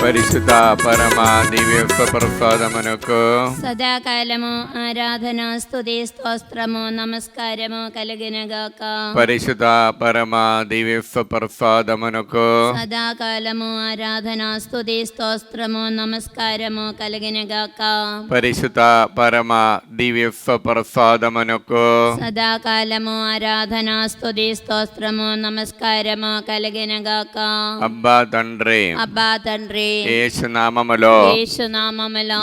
పరిశుద్ధ పరమ దివ్య ప్రసాదమునకు సదాకాలము ఆరాధన స్తుతి స్తోత్రము నమస్కారము కలుగునుగాక. పరిశుద్ధ పరమ దివ్య ప్రసాదమునకు సదాకాలము ఆరాధన స్తుతి స్తోత్రము నమస్కారము కలుగునుగాక. పరిశుద్ధ పరమ దివ్య ప్రసాదమునకు సదాకాలము ఆరాధన స్తుతి స్తోత్రము నమస్కారము కలుగునుగాక. అబ్బా తండ్రి యేసునామములో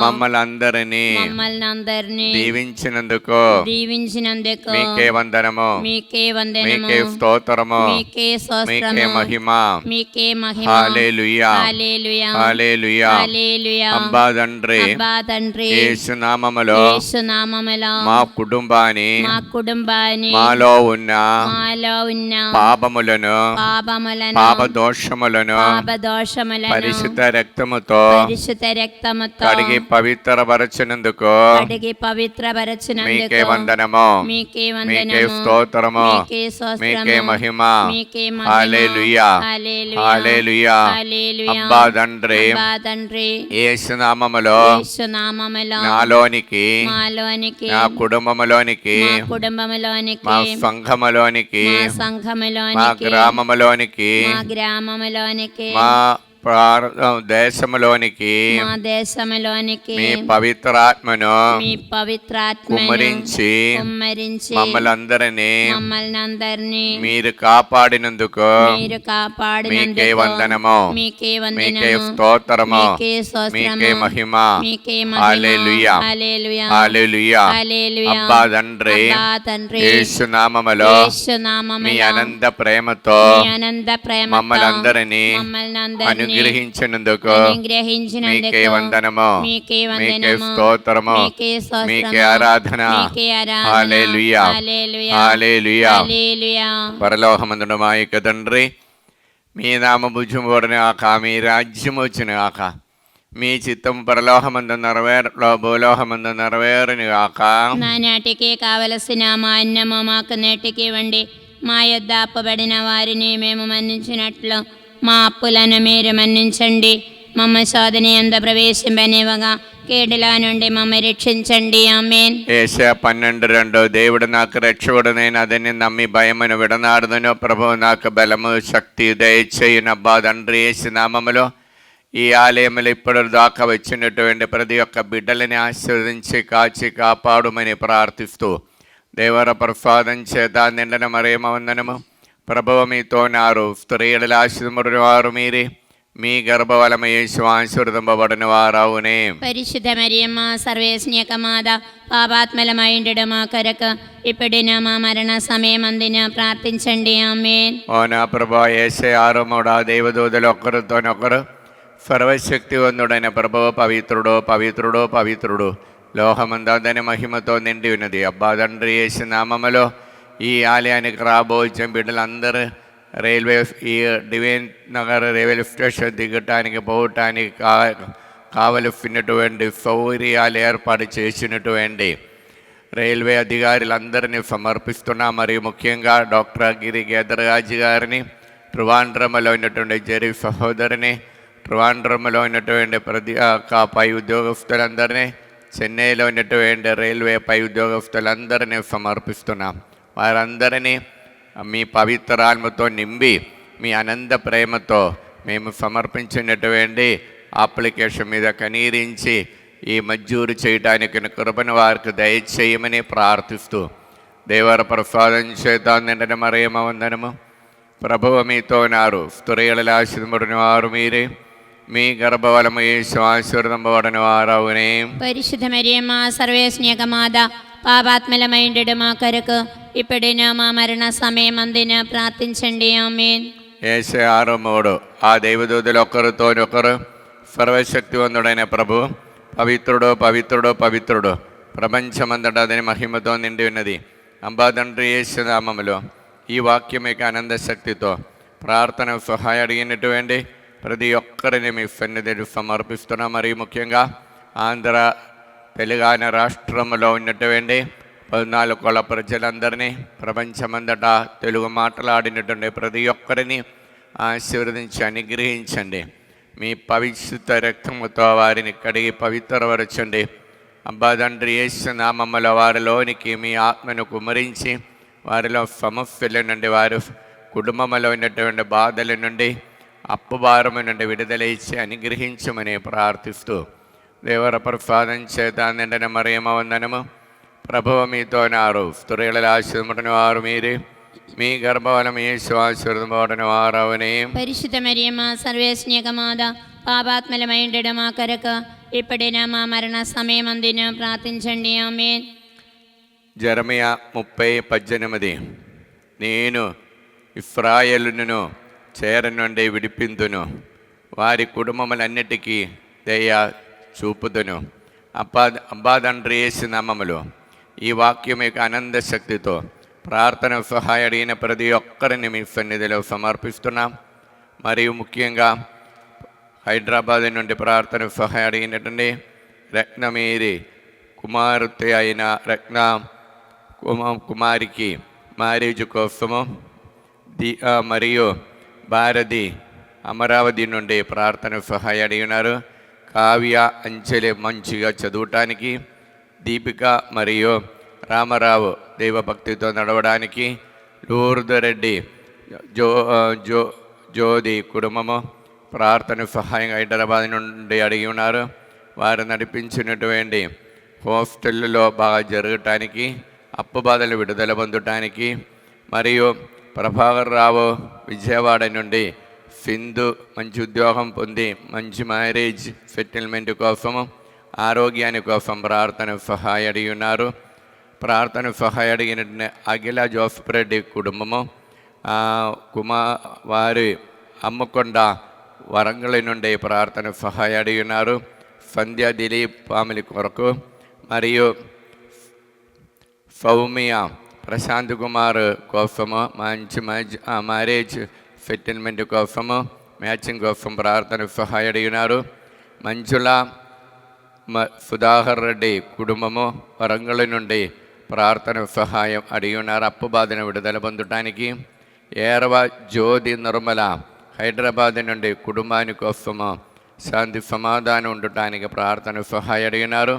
మమ్మల్ని అందరినీ దీవించినందుకు మీకే వందనము, మీకే స్తోత్రము, మీకే మహిమ. హల్లెలూయా, హల్లెలూయా. అబ్బా తండ్రి యేసునామములో మా కుటుంబాన్ని మాలో ఉన్న పాపములను పాపదోషములను పరిశుద్ధ రక్తముతో కడిగి పవిత్రపరచినందుకు మీకే వందనము, మీకే స్తోత్రము, మీకే మహిమ. హల్లెలూయా, హల్లెలూయా. అబ్బా తండ్రి యేసునామములో నాలోనికి, నా కుటుంబములోనికి, మా సంఘములోనికి, మా గ్రామములోనికి, మా దేశములోనికి మీ పవిత్రాత్మను కుమ్మరించి మమ్మల్ని మీరు కాపాడినందుకు మీకే వందనము, మీకే స్తోత్రము, మీకే మహిమ. హల్లెలూయా, హల్లెలూయా. అబ్బా తండ్రి యేసునామములో మీ అనంత ప్రేమతో మమ్మల్ని అందరినీ అనుగ్రహించినందుకు మీకే వందనము, మీకే స్తోత్రము, మీకే ఆరాధన. హల్లెలూయా, హల్లెలూయా. పరలోకమందున మా యొక్క తండ్రి, మీ నామము పూజింపబడును గాక, మీ రాజ్యము వచ్చును గాక, మీ చిత్తం పరలోకమందు భూలోకమందు నెరవేరును గాక. నానాటికి కావలసిన మా అన్నము మాకు నేటికి ఇవ్వండి. మా యొద్ద అప్పబడిన వారిని మేము మన్నించినట్లు మా అప్పులను మీరు మన్నించండి. మమ్మ శోధన యందు ప్రవేశింపనివ్వగా కీడుల నుండి మమ్మ రక్షించండి. ఆమేన్. యేషయా 12:2 దేవుడు నాకు రక్షకుడునైన అదని నమ్మి భయమును విడనాడుదును. ప్రభువు నాకు బలము శక్తి దయచేయునబ్బా తండ్రి యేసు నామములో ఈ ఆలయములు ఇప్పుడు దాకా వచ్చినటువంటి ప్రతి ఒక్క బిడ్డలని ఆశీర్వదించి కాచి కాపాడుమని ప్రార్థిస్తూ దేవర ప్రసాదం చేత నిండిన మరేమ వందనము. ప్రభువు మీతో నారు, స్త్రీల ఆశీర్వదింపబడిన వారు మీరే, మీ గర్భఫలము యేసు ఆశీర్వదింపబడిన వారవునే. పరిశుద్ధ మరియమ్మ సర్వేశ్వనియక మాత, పాపాత్మలమైండు మా కొరకు ఇప్పుడిన మా మరణ సమయమందున ప్రార్థించండి. ఆమేన్. ఓ నా ప్రభువా యేసయ్య మూడా దేవదూతలు ఒకరితోనొకరు సర్వశక్తివంతుడైన ప్రభువు పవిత్రుడు, పవిత్రుడు, పవిత్రుడు లోహమందని మహిమతో నిండి ఉన్నది. అబ్బా తండ్రి యేసు నామములో ఈ ఆలయానికి రాబోయే బిడ్డలందరూ రైల్వే ఈ డివైన్ నగర్ రైల్వే స్టేషన్ దిగటానికి పోవటానికి కావలసినటువంటి సౌకర్యాలు ఏర్పాటు చేసినటువంటి రైల్వే అధికారులందరినీ సమర్పిస్తున్నా. మరియు ముఖ్యంగా డాక్టర్ గిరి గేదరాజు గారిని, ట్రివాండ్రములో ఉన్నటువంటి జెరీ సహోదరిని, ట్రివాండ్రములో ఉన్నటువంటి ప్రతి పై ఉద్యోగస్తులందరినీ, చెన్నైలో ఉన్నటువంటి రైల్వే పై ఉద్యోగస్తులందరినీ సమర్పిస్తున్నాం. వారందరినీ మీ పవిత్రాత్మతో నింపి మీ అనంత ప్రేమతో మేము సమర్పించినటువంటి అప్లికేషన్ మీద కనీరించి ఈ మంజూరు చేయడానికి కృపను వారికి దయచేయమని ప్రార్థిస్తూ దేవర ప్రసాదం చేత నిండిన మరేమ వందనము. ప్రభువు మీతో నారు, స్త్రీల ఆశీర్వదింపబడిన వారు మీరే, మీ గర్భఫలము యేసు ఆశీర్వదింపబడిన వారవునే. పరిశుద్ధ మరియమ్మ సర్వేశ్వనియక మాత, పాపాత్మలమైండు మా కొరకు ఇప్పుడిన మా మరణ సమయమందున ప్రార్థించండి. ఆమేన్. యేసయ్య 6:3 ఆ దేవదూతలు ఒకరితోనొకరు సర్వశక్తివంతుడైన ప్రభు పవిత్రుడు, పవిత్రుడు, పవిత్రుడు ప్రపంచమంతటా అతని మహిమతో నిండి ఉన్నది. అబ్బా తండ్రి యేసు నామములో ఈ వాక్యం యొక్క ఆనంద శక్తితో ప్రార్థన సహాయం అడిగినటువంటి ప్రతి ఒక్కరిని మీ సన్నిధిని సమర్పిస్తున్నాం. మరియు ముఖ్యంగా ఆంధ్ర తెలంగాణ రాష్ట్రంలో ఉన్నటువంటి 14 కోట్ల ప్రజలందరినీ, ప్రపంచమంతటా తెలుగు మాట్లాడినటువంటి ప్రతి ఒక్కరిని ఆశీర్వదించి అనుగ్రహించండి. మీ పవిత్ర రక్తముతో వారిని కడిగి పవిత్రపరచండి. అబ్బా తండ్రి యేసు నామములో వారిలోనికి మీ ఆత్మను కుమ్మరించి వారిలో సమస్యల నుండి, వారి కుటుంబంలో ఉన్నటువంటి బాధల నుండి, అప్పుభారము నుండి విడుదల ఇచ్చి అనుగ్రహించమని ప్రార్థిస్తూ, దేవర ప్రసాదం చేత నిండిన మరియమ్మ వందనము. ప్రభువు మీతో నారు, స్త్రీలలో ఆశీర్వదింపబడిన వారు మీరే, మీ గర్భఫలము యేసు ఆశీర్వదింపబడిన వారవనే. పరిశుద్ధ మరియమ్మ సర్వేశ్వనిక మాత, పాపాత్మలమైండడు మా కొరకు ఇప్పుడైనా మా మరణ సమయమందున ప్రార్థించండి. ఆమేన్. జెరమియా 30:18 నేను ఇశ్రాయేలును చేర నుండి విడిపిందును, వారి కుటుంబములన్నిటికీ దయ చూపుదును. అబ్బా తండ్రి యేసు నామములో ఈ వాక్యం యొక్క ఆనంద శక్తితో ప్రార్థన సహాయ అడిగిన ప్రతి ఒక్కరిని మీ సన్నిధిలో సమర్పిస్తున్నాం. మరియు ముఖ్యంగా హైదరాబాద్ నుండి ప్రార్థన సహాయ అడిగినటువంటి రత్నమేరి కుమార్తె అయిన రత్న కుమారికి మ్యారేజ్ కోసము మరియు భారతి అమరావతి నుండి ప్రార్థన సహాయ అడిగినారు. కావ్య అంచెలి మంచిగా చదవటానికి, దీపిక మరియు రామారావు దైవభక్తితో నడవడానికి, లూర్దరెడ్డి జ్యోతి కుటుంబము ప్రార్థన సహాయం హైదరాబాద్ నుండి అడిగి ఉన్నారు. వారు నడిపించినటువంటి హాస్టల్లో బాగా జరగటానికి, అప్పు బాధలు విడుదల పొందటానికి, మరియు ప్రభాకర్ రావు విజయవాడ నుండి సింధు మంచి ఉద్యోగం పొంది మంచి మ్యారేజ్ సెటిల్మెంట్ కోసము, ఆరోగ్యాని కోసం ప్రార్థన సహాయ అడిగి ఉన్నారు. ప్రార్థన సహాయ అడిగిన అఖిల జోసఫ్ రెడ్డి కుటుంబము వారి అమ్మకొండ వరంగల్ నుండి ప్రార్థన సహాయ అడిగి ఉన్నారు. సంధ్య దిలీప్ ఫ్యామిలీ కొరకు, మరియు సౌమ్య ప్రశాంత్ కుమార్ కోసము మంచి మ్యారేజ్ సెటిల్మెంట్ కోసము, మ్యాచింగ్ కోసం ప్రార్థన సహాయ అడిగినారు. మంజుల సుధాకర్ రెడ్డి కుటుంబము వరంగల్ నుండి ప్రార్థన సహాయం అడిగి ఉన్నారు, అప్పు బాధను విడుదల పొందటానికి. ఏరవ జ్యోతి నిర్మల హైదరాబాద్ నుండి కుటుంబాని కోసము శాంతి సమాధానం ఉండటానికి ప్రార్థన సహాయం అడిగినారు.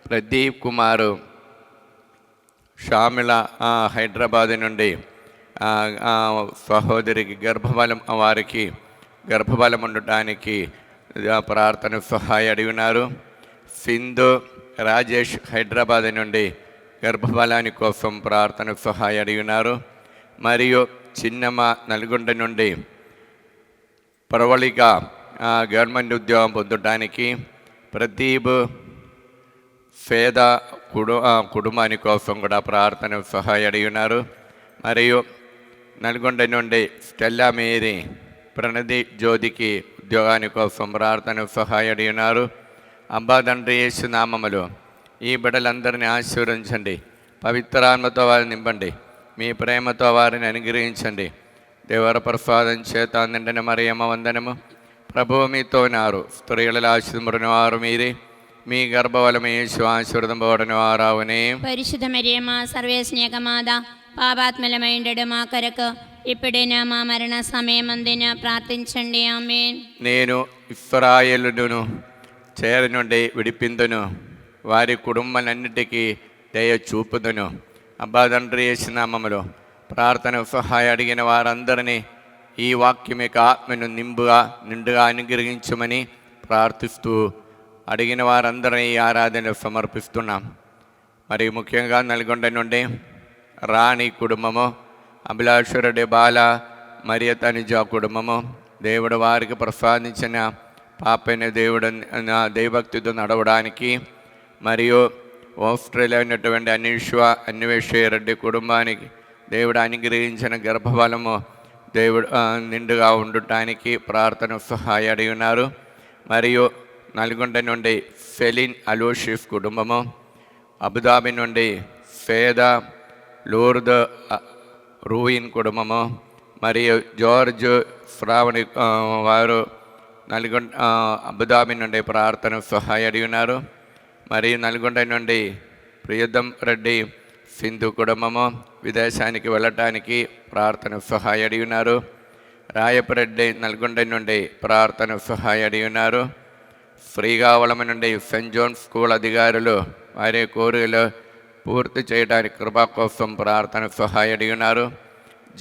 ప్రదీప్ కుమారు షామిల హైదరాబాద్ నుండి సహోదరికి వారికి గర్భఫలం ఉండటానికి ప్రార్థన సహాయం అడిగినారు. సింధు రాజేష్ హైదరాబాద్ నుండి గర్భఫలాని కోసం ప్రార్థన సహాయం అడిగినారు. మరియు చిన్నమ్మ నల్గొండ నుండి ప్రవళిక గవర్నమెంట్ ఉద్యోగం పొందటానికి, ప్రదీప్ పేద కుటుంబాని కోసం కూడా ప్రార్థన సహాయం అడిగినారు. మరియు నల్గొండ నుండి స్టెల్లా మేరీ ప్రణతి జ్యోతికి ఉద్యోగాని కోసం ప్రార్థన సహాయం అడిగినారు. అబ్బా తండ్రి యేసు నామములో ఈ బిడ్డలందరినీ ఆశీర్వదించండి, పవిత్రాత్మతో వారిని నింపండి, మీ ప్రేమతో వారిని అనుగ్రహించండి. దేవర ప్రసాదం చేత నిండిన మరియమ్మ వందనము. ప్రభువు మీతో ఉన్నారు, స్త్రీలలో ఆశీర్వదింపబడిన వారు మీరే, మీ గర్భఫలము యేసు ఆశీర్వదింపబడిన వారవునే. పరిశుద్ధ మరియమ్మ సర్వేశ్వనిక మాత, పాపాత్మలమైండడు మా కొరకు ఇప్పుడైనా మా మరణ సమయమందున ప్రార్థించండి. ఆమేన్. నేను ఇశ్రాయేలును చేర నుండి విడిపిందును, వారి కుటుంబాలన్నిటికీ దయ చూపుదును. అబ్బా తండ్రి యేసు నామములో ప్రార్థన సహాయం అడిగిన వారందరినీ ఈ వాక్యం యొక్క ఆత్మను నిండుగా అనుగ్రహించమని ప్రార్థిస్తూ అడిగిన వారందరినీ ఈ ఆరాధన సమర్పిస్తున్నాం. మరి ముఖ్యంగా నల్గొండ నుండి రాణి కుటుంబము, అభిలాషరెడ్డి బాల మరియ తనుజ కుటుంబము, దేవుడు వారికి ప్రసాదించిన పాపైన దేవుడు దైవభక్తితో నడవడానికి, మరియు ఆస్ట్రేలియా ఉన్నటువంటి అన్వేషరెడ్డి కుటుంబానికి దేవుడు అనుగ్రహించిన గర్భఫలము దేవుడు నిండుగా ఉండటానికి ప్రార్థన సహాయం అడిగి ఉన్నారు. మరియు నల్గొండ నుండి సెలిన్ అలోషిఫ్ కుటుంబము, అబుదాబి నుండి ఫేద లూర్ద్ రూయిన్ కుటుంబము, మరియు జార్జ్ శ్రావణి వారు నల్గొండ అబుదాబి నుండి ప్రార్థన సహాయం అడిగి ఉన్నారు. మరియు నల్గొండ నుండి ప్రియదం రెడ్డి సింధు కుటుంబము విదేశానికి వెళ్ళటానికి ప్రార్థన సహాయం అడిగి ఉన్నారు. రాయపరెడ్డి నల్గొండ నుండి ప్రార్థన సహాయం అడిగి ఉన్నారు. శ్రీకాకుళం నుండి సెయింట్ జోన్ స్కూల్ అధికారులు వారి కోరికలు పూర్తి చేయడానికి కృప కోసం ప్రార్థన సహాయం అడిగి ఉన్నారు.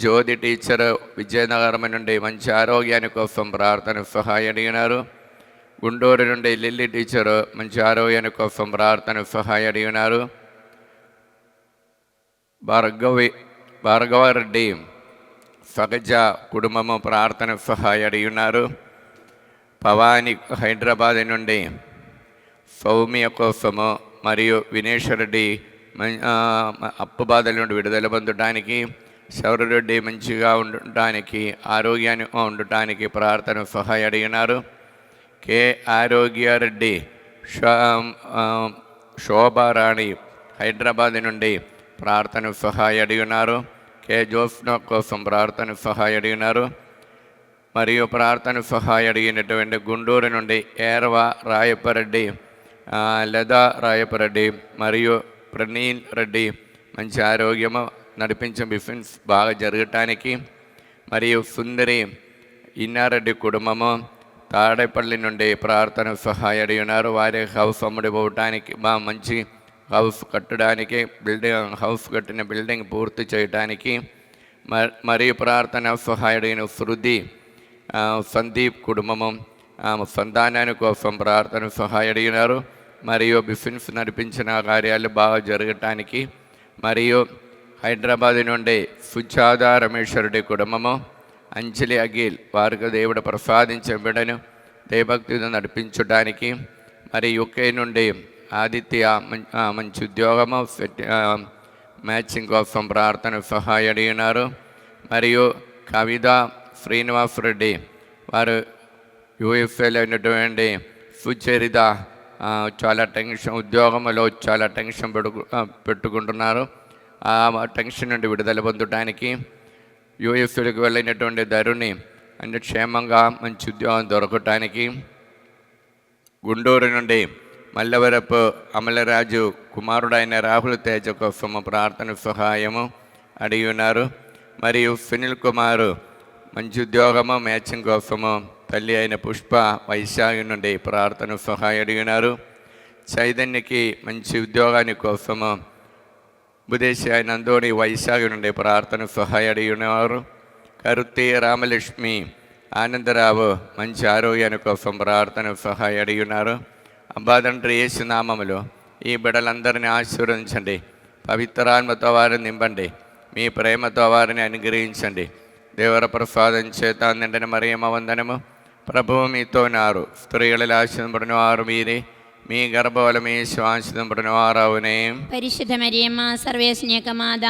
జ్యోతి టీచర్ విజయనగరం నుండి మంచి ఆరోగ్యాని కోసం ప్రార్థన సహాయం అడిగినారు. గుంటూరు నుండి లిల్లీ టీచరు మంచి ఆరోగ్యాని కోసం ప్రార్థన సహాయం అడిగినారు. భార్గవరెడ్డి సహజ కుటుంబము ప్రార్థన సహాయం అడిగినారు. భవాని హైదరాబాద్ నుండి సౌమ్య కోసము మరియు వినేశ్వరెడ్డి అప్పు బాధల నుండి విడుదల పొందడానికి, శౌర్యరెడ్డి మంచిగా ఉండటానికి ఆరోగ్యాన్ని ఉండటానికి ప్రార్థన సహాయం అడిగినారు. కె ఆరోగ్యారెడ్డి శోభారాణి హైదరాబాద్ నుండి ప్రార్థన సహాయం అడిగినారు. కె జోస్న కోసం ప్రార్థన సహాయం అడిగినారు. మరియు ప్రార్థన సహాయం అడిగినటువంటి గుంటూరు నుండి ఏర్వ రాయపరెడ్డి, లతా రాయపరెడ్డి మరియు ప్రణీల్ రెడ్డి మంచి ఆరోగ్యము నడిపించే బిఫెన్స్ బాగా జరగటానికి, మరియు సుందరి ఇన్నారెడ్డి కుటుంబము తాడేపల్లి నుండి ప్రార్థన సహాయం అడిగినారు. వారి హౌస్ అమ్ముడిపోవటానికి బాగా మంచి హౌస్ కట్టడానికి, హౌస్ కట్టిన బిల్డింగ్ పూర్తి చేయడానికి మరియు ప్రార్థన సహాయం అడిగిన శృతి సందీప్ కుటుంబము సంతానాని కోసం ప్రార్థన సహాయం అడిగినారు. మరియు బిఫిన్స్ నడిపించిన కార్యాలు బాగా జరగటానికి, మరియు హైదరాబాద్ నుండి సుజాత రమేశ్వరుడి కుటుంబము అంజలి అఖిల్ వారికి దేవుడు ప్రసాదించిన బిడ్డను దేవభక్తితో నడిపించడానికి, మరి యుకే నుండి ఆదిత్య మంచి ఉద్యోగము మ్యాచింగ్ కోసం ప్రార్థన సహాయం అడిగినారు. మరియు కవిత శ్రీనివాస్ రెడ్డి వారు యూఎఫ్ఏలో అయినటువంటి సుచరిత చాలా టెన్షన్, ఉద్యోగంలో చాలా టెన్షన్ పెట్టుకుంటున్నారు. ఆ టెన్షన్ నుండి విడుదల పొందడానికి, యూఎఫ్ఏకి వెళ్ళినటువంటి ధరుని అంటే క్షేమంగా మంచి ఉద్యోగం దొరకటానికి, గుంటూరు నుండి మల్లవరపు అమలరాజు కుమారుడైన రాహుల్ తేజ కోసం ప్రార్థన సహాయము అడిగి ఉన్నారు. మరియు సునీల్ కుమారు మంచి ఉద్యోగము మ్యాచింగ్ కోసము తల్లి అయిన పుష్ప వైశాఖి నుండి ప్రార్థన సహాయం అడిగినారు. చైతన్యకి మంచి ఉద్యోగాని కోసము బుదేశి అయిన అందోని వైశాఖి నుండి ప్రార్థన సహాయం అడిగినారు. కరుతి రామలక్ష్మి ఆనందరావు మంచి ఆరోగ్యాని కోసం ప్రార్థన సహాయం అడిగినారు. అబ్బాదండ్రి యేసు నామములో ఈ బిడ్డలందరినీ ఆశీర్వదించండి. పవిత్రాత్మతో వారిని నింపండి. మీ ప్రేమతో వారిని అనుగ్రహించండి. దేవర ప్రసాదం చేత నిండిన మరియమ్మ వందనము. ప్రభువు మీతో ఉన్నారు. స్త్రీలలో ఆశీర్వదింపబడిన వారు మీరే. మీ గర్భఫలము యేసు ఆశీర్వదింపబడిన వారవునే. పరిశుద్ధ మరియమ్మ సర్వేశ్వని యొక్క మాత,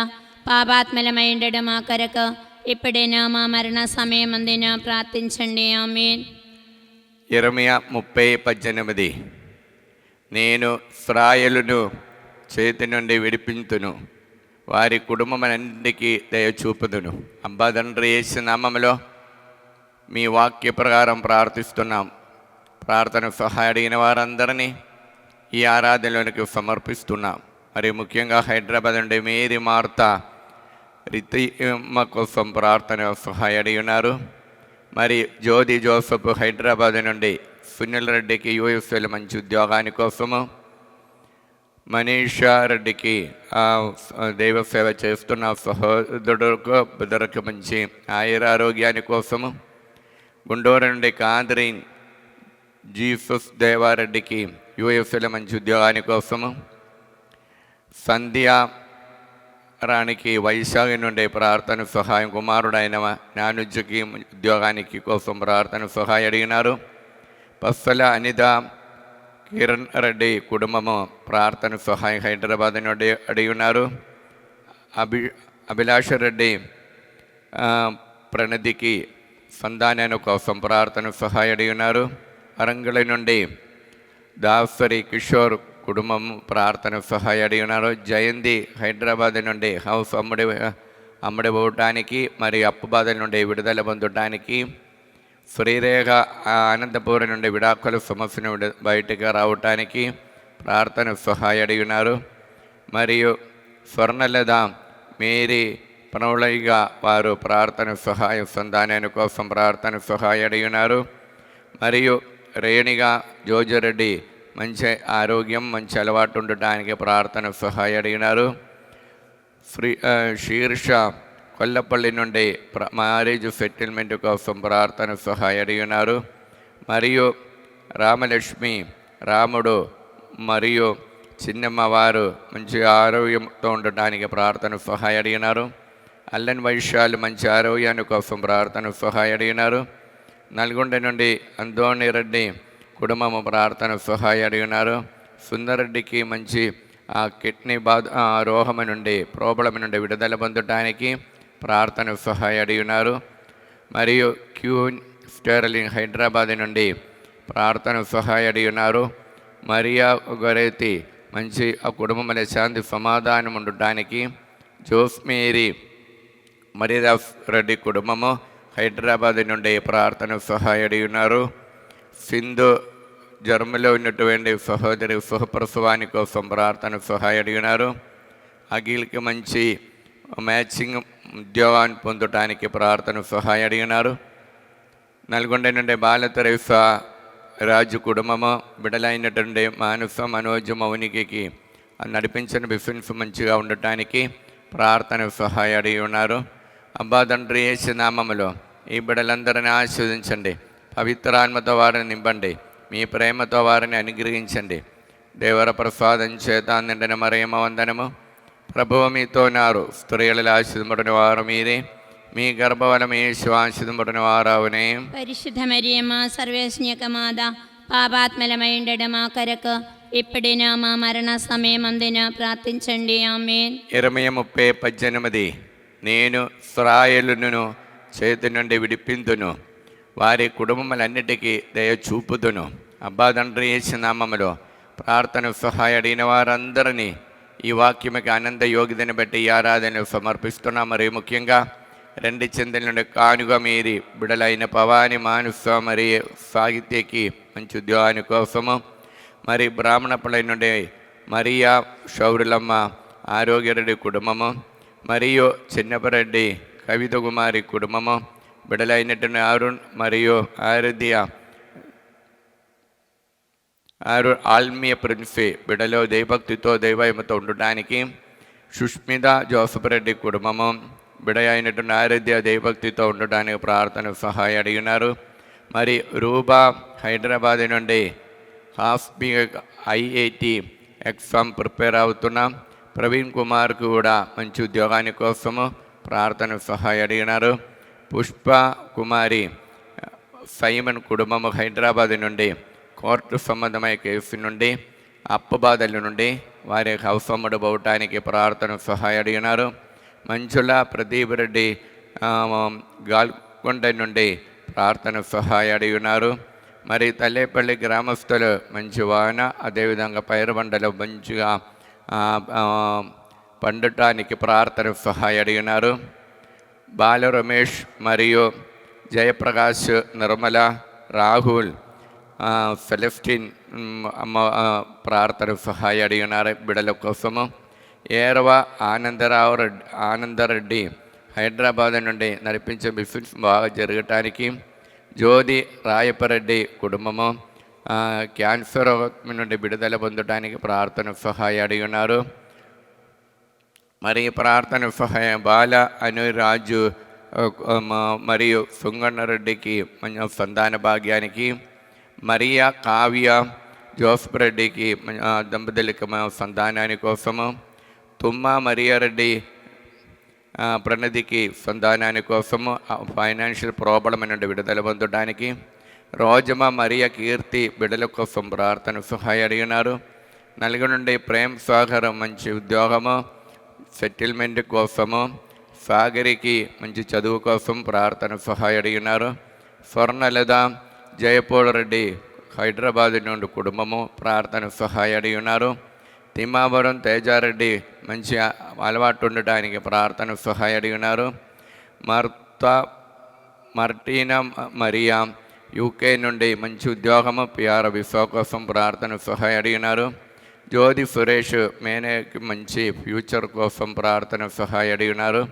పాపాత్మలమైండడు మా కొరకు ఇప్పుడైనా మా మరణ సమయమందున ప్రార్థించండి. ఆమేన్. యెరెమయా 30:18 నేను ఇశ్రాయేలును చేతి నుండి విడిపింతును, వారి కుటుంబమన్నిటికీ దయ చూపుదును. అబ్బా తండ్రి యేసు నామములో మీ వాక్య ప్రకారం ప్రార్థిస్తున్నాం. ప్రార్థన సహాయం అడిగిన వారందరినీ ఈ ఆరాధనలోనికి సమర్పిస్తున్నాం. మరి ముఖ్యంగా హైదరాబాద్ నుండి మేరీ మార్త రితిమ కోసం ప్రార్థన సహాయం అడిగి ఉన్నారు. మరి జ్యోతి జోసఫ్ హైదరాబాద్ నుండి సునీల్ రెడ్డికి యూఎస్ఏలో మంచి ఉద్యోగాని కోసము, మనీషా రెడ్డికి దైవ సేవ చేస్తున్న సహోదరుడుకు బిడ్డలకు మంచి ఆయురారోగ్యాని కోసము, గుంటూరు నుండి కాంద్రీన్ జీసస్ దేవారెడ్డికి యూఎస్ఏలో మంచి ఉద్యోగాని కోసము, సంధ్య రాణికి వైశాఖి నుండి ప్రార్థన సహాయం, కుమారుడైన నానుజ్జకి ఉద్యోగానికి కోసం ప్రార్థన సహాయం అడిగినారు. పస్సల అనిత కిరణ్ రెడ్డి కుటుంబము ప్రార్థన సహాయం హైదరాబాద్ నుండి అడిగి ఉన్నారు. అభిలాష రెడ్డి ప్రణతికి సంతానం కోసం ప్రార్థన సహాయం అడిగి ఉన్నారు. వరంగల్ నుండి దాసరి కిషోర్ కుటుంబం ప్రార్థన సహాయం అడిగి ఉన్నారు. జయంతి హైదరాబాద్ నుండి హౌస్ అమ్ముడిపోవటానికి మరియు అప్పు బాధల నుండి విడుదల పొందటానికి, శ్రీరేఖ అనంతపురం నుండి విడాకుల సమస్యను బయటకు రావటానికి ప్రార్థన సహాయం అడిగి ఉన్నారు. మరియు స్వర్ణలత మేరీ ప్రణవులైగా వారు ప్రార్థన సహాయం సంధానాన్ని కోసం ప్రార్థన సహాయం అడిగినారు. మరియు రేణిగా జోజరెడ్డి మంచి ఆరోగ్యం మంచి అలవాటు ఉండటానికి ప్రార్థన సహాయం అడిగినారు. శీర్ష కొల్లపల్లి నుండి మ్యారేజ్ సెటిల్మెంట్ కోసం ప్రార్థన సహాయం అడిగినారు. మరియు రామలక్ష్మి రాముడు మరియు చిన్నమ్మ వారు మంచి ఆరోగ్యంతో ఉండటానికి ప్రార్థన సహాయం అడిగినారు. అల్లన్ వైశ్యాలు మంచి ఆరోగ్యాన్ని కోసం ప్రార్థన సహాయం అడిగినారు. నల్గొండ నుండి అంతోని రెడ్డి కుటుంబము ప్రార్థన సహాయం అడిగినారు. సుందరెడ్డికి మంచి కిడ్నీ రోగం నుండి ప్రాబ్లం నుండి విడుదల పొందటానికి ప్రార్థన సహాయం అడిగినారు. మరియు క్యూన్ స్టెర్లింగ్ హైదరాబాద్ నుండి ప్రార్థన సహాయం అడిగినారు. మరియా గొరైతి మంచి ఆ కుటుంబంలో శాంతి సమాధానం ఉండటానికి జోస్మేరీ మరీదాస్ రెడ్డి కుటుంబము హైదరాబాద్ నుండి ప్రార్థన సహాయం అడిగినారు. సింధు జర్మలో ఉన్నటువంటి సహోదరి సుఖప్రసవాని కోసం ప్రార్థన సహాయం అడిగినారు. అఖిల్కి మంచి మ్యాచింగ్ ఉద్యోగాన్ని పొందటానికి ప్రార్థన సహాయం అడిగినారు. నల్గొండ నుండి బాలతరేసా రాజు కుటుంబము బిడలైనటువంటి మానస మనోజ్ మౌనికకి నడిపించిన బిఫిన్స్ మంచిగా ఉండటానికి ప్రార్థన సహాయం అడిగి ఉన్నారు. అబ్బా తండ్రి యేసు నామములో ఈ బిడలందరినీ ఆశీర్వదించండి. పవిత్రాత్మతో వారిని నింపండి. మీ ప్రేమతో వారిని అనుగ్రహించండి. దేవర ప్రసాదం చేత నిండిన మరియమ్మ వందనము. ప్రభువు మీతో ఉన్నారు. స్త్రీలలో ఆశీర్వదింపబడిన వారు మీరే. మీ గర్భఫలము యేసు ఆశీర్వదింపబడిన వారవునే. పరిశుద్ధ మరియమ్మ సర్వేశ్ఞక మాత పాపాత్మలమైండడ మా కొరకు ఇప్పుడైనా మా మరణ సమయమందున ప్రార్థించండి. ఆమేన్. ఇరవై 30:18 నేను ఇశ్రాయేలును చేతి నుండి విడిపింతును, వారి కుటుంబములన్నిటికీ దయ చూపుదును. అబ్బా తండ్రి యేసు నామములో ప్రార్థన సహాయం అడిగిన వారందరినీ ఈ వాక్యముకి ఆనంద యోగ్యతను బట్టి ఈ ఆరాధనలు సమర్పిస్తున్నాం. మరియు ముఖ్యంగా 2 చింతల నుండి కానుగా మీరి బిడలైన పవాని మానుస మరియు సాహిత్యకి మంచి ఉద్యోగాని కోసము, మరి బ్రాహ్మణపల్లి నుండి మరియా శౌరులమ్మ ఆరోగ్యరెడ్డి కుటుంబము, మరియు చిన్నపరెడ్డి కవిత కుమారి కుటుంబము, బిడలైనటువంటి అరుణ్ మరియు ఆరాధ్య ఆల్మీయ ప్రిన్సీ బిడలో దైవభక్తితో దైవమతో ఉండటానికి, సుష్మిత జోసఫ్ రెడ్డి కుటుంబము బిడ అయినటువంటి ఆరాధ్య దైవభక్తితో ఉండటానికి ప్రార్థన సహాయం అడిగినారు. మరి రూబా హైదరాబాద్ నుండి హాస్పీ IIT ఎగ్జామ్ ప్రిపేర్ అవుతున్నాం. ప్రవీణ్ కుమార్ కూడా మంచి ఉద్యోగాని కోసము ప్రార్థన సహాయం అడిగినారు. పుష్ప కుమారి సైమన్ కుటుంబము హైదరాబాద్ నుండి కోర్టు సంబంధమైన కేసు నుండి అప్పు బాధల నుండి వారి అవసరముడు పోవటానికి ప్రార్థన సహాయం అడిగినారు. మంచుల ప్రదీప్ రెడ్డి గాల్కొండ నుండి ప్రార్థన సహాయం అడిగినారు. మరి తల్లేపల్లి గ్రామస్తులు మంచి వాన, అదేవిధంగా పైరు బండలు మంచిగా పండటానికి ప్రార్థన సహాయం అడిగినారు. బాల రమేష్ మరియు జయప్రకాష్, నిర్మల, రాహుల్, సెలెస్టిన్ ప్రార్థన సహాయం అడిగినారు బిడల కోసము. ఏరవ ఆనందరెడ్డి హైదరాబాద్ నుండి నడిపించే బిజినెస్ బాగా జరగటానికి, జ్యోతి రాయపరెడ్డి కుటుంబము క్యాన్సర్ నుండి విడుదల పొందడానికి ప్రార్థన సహాయం అడిగినారు. మరి ప్రార్థన సహాయం బాల అనురాజు మరియు సుంగన్నరెడ్డికి సంతాన భాగ్యానికి, మరియా కావ్య జోసఫ్ రెడ్డికి దంపతులకి సంతానాని కోసము, తుమ్మ మరియారెడ్డి ప్రణతికి సంతానాని కోసము ఫైనాన్షియల్ ప్రాబ్లం నుండి విడుదల పొందడానికి, రోజమ్మ మరియ కీర్తి బిడ్డల కోసం ప్రార్థన సహాయం అడిగినారు. నలుగురు నుండి ప్రేమ్ సాగర్ మంచి ఉద్యోగము సెటిల్మెంట్ కోసము, సాగరికి మంచి చదువు కోసం ప్రార్థన సహాయం అడిగినారు. స్వర్ణలత జయపూర్ రెడ్డి హైదరాబాద్ నుండి కుటుంబము ప్రార్థన సహాయం అడిగినారు. తిమ్మాపురం తేజారెడ్డి మంచి అలవాటు ఉండటానికి ప్రార్థన సహాయం అడిగినారు. మార్టీనా మరియా UK నుండి మంచి ఉద్యోగము PR విసా కోసం ప్రార్థన సహాయం అడిగినారు. జ్యోతి సురేష్ మేనేకి మంచి ఫ్యూచర్ కోసం ప్రార్థన సహాయం అడిగినారు.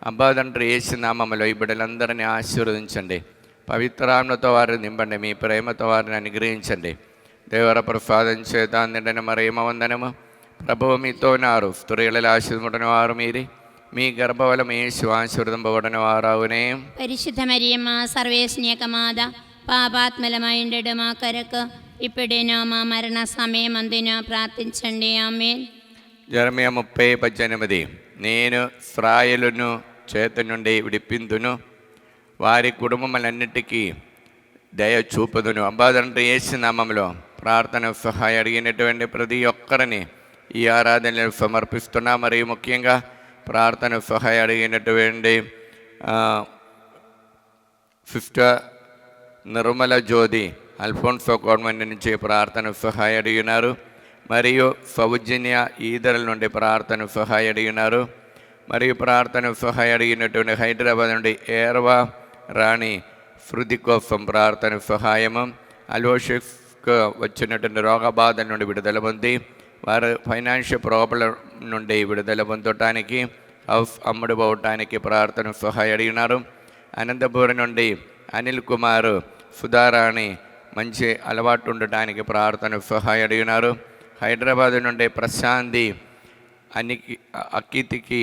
అబ్బా తండ్రి యేసు నామములో ఈ బిడ్డలందరినీ ఆశీర్వదించండి. పవిత్రాత్మతో వారిని నింపండి. మీ ప్రేమతో వారిని అనుగ్రహించండి. దేవర ప్రసాదం చేత నిండిన మరేమ వందనము. ప్రభువు మీతో ఉన్నారు. స్త్రీలలో ఆశీర్వదింపబడిన వారు మీరే. మీ గర్భఫలం యేసు ఆశీర్వదింపబడిన వారావునే. పరిశుద్ధ మరియమ్మ సర్వేశ్నియక మాత పాపాత్మలమైండెడు మా కొరకు ఇప్పుడేనో మా మరణ సమయమందున ప్రార్థించండి. ఆమేన్. జెరమీయా 30:18 నేను ఇశ్రాయేలును చేత నుండి విడిపిందును, వారి కుటుంబములన్నిటికీ దయ చూపుదును. అబ్బా తండ్రి యేసు నామములో ప్రార్థన సహాయం అడిగినటువంటి ప్రతి ఒక్కరిని ఈ ఆరాధనలు సమర్పిస్తున్నా. మరియు ముఖ్యంగా ప్రార్థన సహాయం అడిగినటువంటి సిస్టర్ నిర్మల జ్యోతి అల్ఫోన్సో గవర్నమెంట్ నుంచి ప్రార్థన సహాయం అడిగినారు. మరియు సౌజన్య ఈదరల నుండి ప్రార్థన సహాయం అడిగినారు. మరియు ప్రార్థన సహాయం అడిగినటువంటి హైదరాబాద్ నుండి ఏర్వా రాణి శృతి కోసం ప్రార్థన సహాయము. అలోషిస్కు వచ్చినటువంటి రోగబాధల నుండి విడుదల పొంది వారు ఫైనాన్షియల్ ప్రాబ్లం నుండి విడుదల పొందటానికి, హౌస్ అమ్ముడు పోవటానికి ప్రార్థన సహాయం అడిగినారు. అనంతపురం నుండి అనిల్ కుమార్ సుధారాణి మంచి అలవాటు ఉండటానికి ప్రార్థన సహాయం అడిగినారు. హైదరాబాద్ నుండి ప్రశాంతి అక్కితికి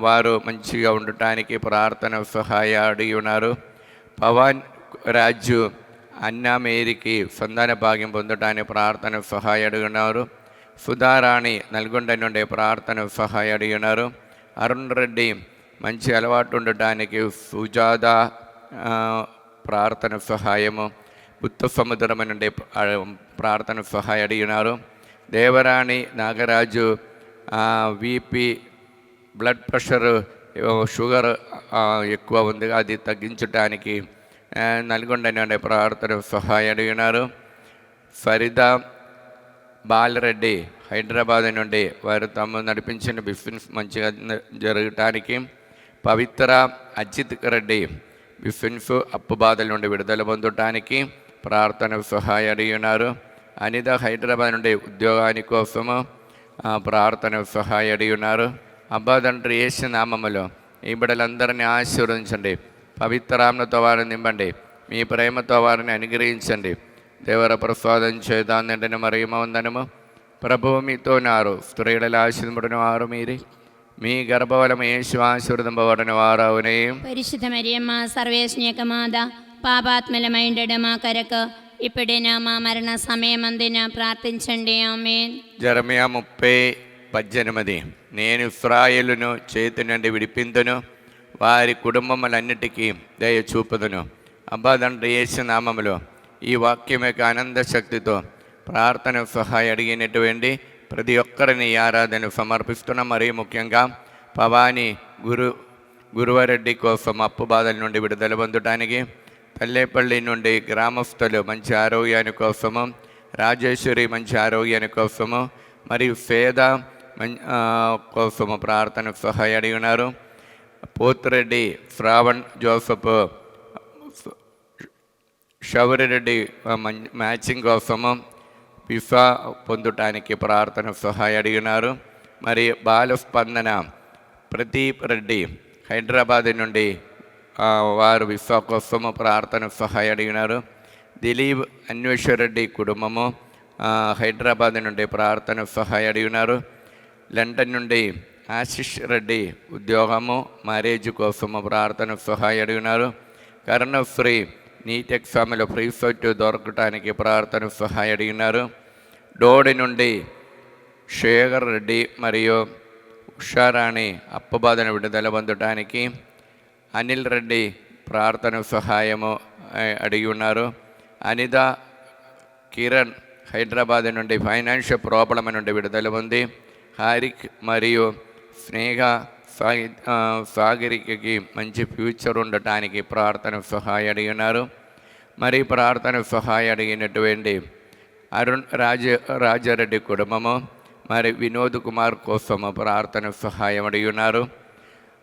వారు మంచిగా ఉండటానికి ప్రార్థన సహాయం అడిగి ఉన్నారు. పవన్ రాజు అన్నా మేరీకి సంతాన భాగ్యం పొందటానికి ప్రార్థన సహాయం అడిగినారు. సుధారాణి నల్గొండ నుండి ప్రార్థన సహాయం అడిగినారు. అరుణ్ రెడ్డి మంచి అలవాటు ఉండటానికి సుజాత ప్రార్థన సహాయము. పుత్త సముద్రం నుండి ప్రార్థన సహాయం అడిగినారు. Devarani Nagaraju BP blood pressure sugar ఎక్కువ ఉంది, అది తగ్గించడానికి నల్గొండ నుండి ప్రార్థన సహాయం అడిగినారు. ఫరీదా బాలరెడ్డి హైదరాబాద్ నుండి వారు తమ నడిపించిన బిజినెస్ మంచిగా జరగటానికి, పవిత్ర అజిత్ రెడ్డి బిజినెస్ అప్పు బాధల నుండి విడుదల పొందటానికి ప్రార్థన సహాయం అడిగినారు. అనిత హైదరాబాద్ నుండి ఉద్యోగాని కోసము ప్రార్థన సహాయం అడిగినారు. అబ్బా తండ్రి యేసు నామములో ఈ బిడ్డలందరినీ ఆశీర్వదించండి. పవిత్రాత్మతో వారిని నింపండి. మీ ప్రేమతో వారిని అనుగ్రహించండి. దేవర ప్రసాదం చేత నిండిన మరియమ్మ వందనము. ప్రభువు మీతో ఉన్నారు. స్త్రీలలో ఆశీర్వదింపబడిన వారు మీరే. మీ గర్భఫలం యేసు ఆశీర్వదింపబడిన వారవునే. పరిశుద్ధ మరియమ్మ సర్వేశ్నియక మాత పాపాత్మలమైండెడు మా కొరకు ఇప్పుడేనా మా మరణ సమయమందున ప్రార్థించండి. ఆమేన్. జెరమీయా 30:18 నేను ఇశ్రాయేలును చేతి నుండి విడిపిందును, వారి కుటుంబములన్నిటికీ దయ చూపుదును. అబ్బా తండ్రి యేసు నామములో ఈ వాక్యం యొక్క ఆనంద శక్తితో ప్రార్థన సహాయం అడిగినటువంటి ప్రతి ఒక్కరిని ఈ ఆరాధన సమర్పిస్తున్నాం. మరియు ముఖ్యంగా పవాని గురువారెడ్డి కోసం అప్పు బాధల నుండి విడుదల పొందటానికి, తల్లేపల్లి నుండి గ్రామస్తులు మంచి ఆరోగ్యాని కోసము, రాజేశ్వరి మంచి ఆరోగ్యాని కోసము, మరియు పేద కోసము ప్రార్థన సహాయం అడిగినారు. పోతిరెడ్డి శ్రావణ్ జోసఫ్ షవరిరెడ్డి మ్యాచింగ్ కోసము విఫా పొందటానికి ప్రార్థన సహాయం అడిగినారు. మరి బాలస్పందన ప్రదీప్ రెడ్డి హైదరాబాద్ నుండి వారు విఫా కోసము ప్రార్థన సహాయం అడిగినారు. దిలీప్ అన్వేశ్వరెడ్డి కుటుంబము హైదరాబాద్ నుండి ప్రార్థన సహాయం అడిగినారు. లండన్ నుండి ఆశిష్ రెడ్డి ఉద్యోగము మ్యారేజ్ కోసము ప్రార్థన సహాయం అడిగినారు. కరుణశ్రీ నీట్ ఎగ్జామ్లో ప్రీఫెక్ట్ దొరకటానికి ప్రార్థన సహాయం అడిగినారు. డోడి నుండి శేఖర్ రెడ్డి మరియు ఉషారాణి అప్పబాధను విడుదల పొందటానికి, అనిల్ రెడ్డి ప్రార్థన సహాయము అడిగి ఉన్నారు. అనిత కిరణ్ హైదరాబాద్ నుండి ఫైనాన్షియల్ ప్రాబ్లం నుండి విడుదల పొంది, హారిక్ మరియు స్నేహ సాగరికకి మంచి ఫ్యూచర్ ఉండటానికి ప్రార్థన సహాయం అడిగినారు. మరి ప్రార్థన సహాయం అడిగినటువంటి అరుణ్ రాజారెడ్డి కుటుంబము, మరి వినోద్ కుమార్ కోసము ప్రార్థన సహాయం అడిగినారు.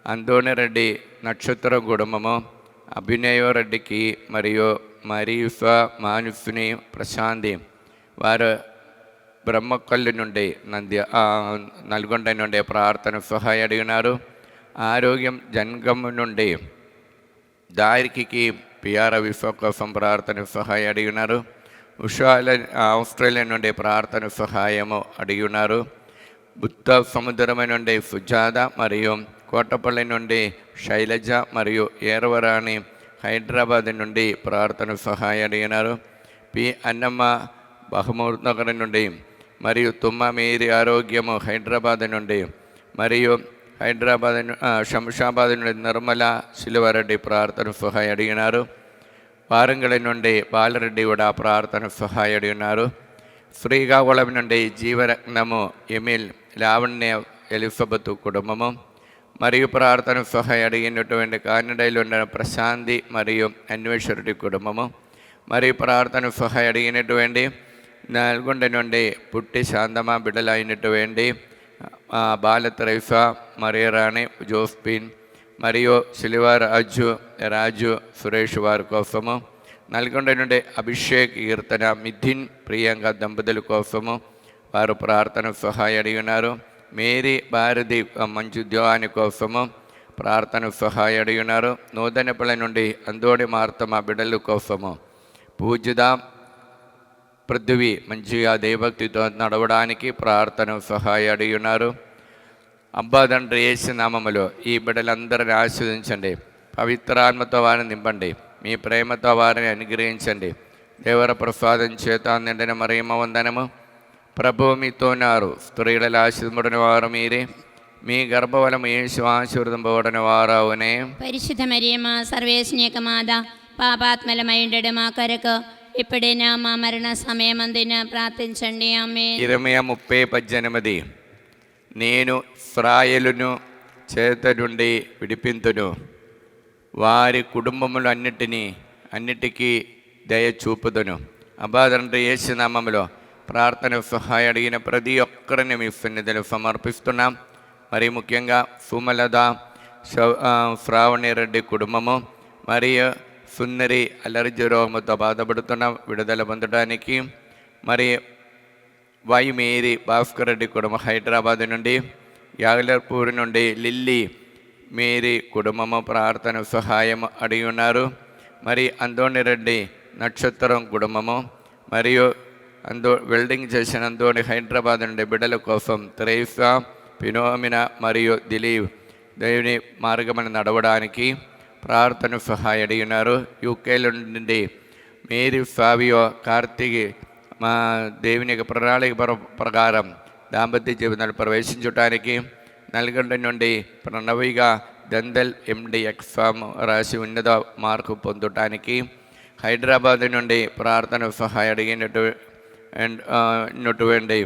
అందోనిరెడ్డి నక్షత్ర కుటుంబము, అభినయరెడ్డికి మరియు మరీఫా మానుస్ని ప్రశాంతి వారు బ్రహ్మకల్లు నుండి నల్గొండ నుండి ప్రార్థన సహాయం అడిగినారు. ఆరోగ్యం జంగము నుండి దారికి పిఆర్ విఫా కోసం ప్రార్థన సహాయం అడిగి ఉన్నారు. ఆస్ట్రేలియా నుండి ప్రార్థన సహాయము అడిగి ఉన్నారు. బుద్ధ సముద్రము నుండి సుజాత మరియు కోటపల్లి నుండి శైలజ మరియు ఏరవరాణి హైదరాబాద్ నుండి ప్రార్థన సహాయం అడిగినారు. పి అన్నమ్మ బహమూర్ నగర్ నుండి మరియు తుమ్మ మేరీ ఆరోగ్యము హైదరాబాద్ నుండి మరియు శంషాబాద్ నుండి నిర్మల శిలువారెడ్డి ప్రార్థన సహాయం అడిగినారు. వారంగళి నుండి బాలరెడ్డి కూడా ప్రార్థన సహాయం అడిగినారు. శ్రీకాకుళం నుండి జీవరత్నము ఎమిల్ లావణ్య ఎలిజబెత్ కుటుంబము మరియు ప్రార్థన సహాయం అడిగినటువంటి కానడైలో ఉన్న ప్రశాంతి మరియు అన్వేషరెడ్డి కుటుంబము మరియు ప్రార్థన సహాయం అడిగినటువంటి నల్గొండ నుండి పుట్టి శాంతమ బిడ్డలైనటువంటి బాలత్రైఫా మరియు రాణి జోస్పిన్ మరియు రాజు సురేష్ వారి కోసము, నల్గొండ నుండి అభిషేక్ కీర్తన మిథిన్ ప్రియాంక దంపతుల కోసము వారు ప్రార్థన సహాయం అడిగి ఉన్నారు. మేరీ భారతి మంచి ఉద్యోగాని కోసము ప్రార్థన సహాయం అడిగి ఉన్నారు. నూతనపల్లి నుండి అందోడి మార్తమ బిడ్డల కోసము, పూజిత పృథ్వీ మంచిగా దైవభక్తితో నడవడానికి ప్రార్థన సహాయం అడిగి ఉన్నారు. అబ్బా తండ్రి యేసు నామములో ఈ బిడ్డలందరిని ఆశీర్వదించండి. పవిత్రాత్మతో వారిని నింపండి. మీ ప్రేమతో వారిని అనుగ్రహించండి. దేవర ప్రసాదం చేత నిండిన మరియమ్మ వందనము. ప్రభువు మీతోన్నారు. స్త్రీలలో ఆశీర్వదింపబడిన వారు మీరే. మీ గర్భఫలము యేసు ఆశీర్వదింపబడిన వారవునే. పరిశుద్ధ మరియమ్మ సర్వేశ్వని యొక్క మాత, పాపాత్మలమైండడు మా కొరకు ఇప్పుడైనా మా మరణ సమయమందున ప్రార్థించండి. ఆమేన్. ఇర్మియా 30:18 నేను ఇశ్రాయేలును చేత నుండి విడిపింతును, వారి కుటుంబములు అన్నిటికీ దయ చూపుదును. అబ్బా తండ్రి యేసు నామములో ప్రార్థన సహాయం అడిగిన ప్రతి ఒక్కరిని మీ సన్నిధిలో సమర్పిస్తున్నాం. మరి ముఖ్యంగా సుమలత శ్రావణి రెడ్డి కుటుంబము మరియు సుందరి అలర్జీ రోగముతో బాధపడుతున్న విడుదల పొందడానికి, మరి మేరీ భాస్కర్ రెడ్డి కుటుంబం హైదరాబాద్ నుండి, యాగలపూర్ నుండి లిల్లీ మేరీ కుటుంబము ప్రార్థన సహాయం అడిగి ఉన్నారు. మరి అందోని రెడ్డి నక్షత్రం కుటుంబము మరియు వెల్డింగ్ చేసిన అందోని హైదరాబాద్ నుండి బిడ్డల కోసం త్రైఫా, ఫినోమినా మరియు దిలీప్ దేవుని మార్గమని నడవడానికి ప్రార్థన సహాయం అడిగి ఉన్నారు. యూకేలో నుండి మేరీ ఫావియో కార్తీక్ మా దేవుని యొక్క ప్రణాళిక ప్రకారం దాంపత్య జీవితాలు ప్రవేశించడానికి, నల్గొండ నుండి ప్రణవిగా దందల్ MD ఎగ్జామ్ రాసి ఉన్నత మార్కు పొందటానికి, హైదరాబాద్ నుండి ప్రార్థన సహాయం అడిగినటువంటి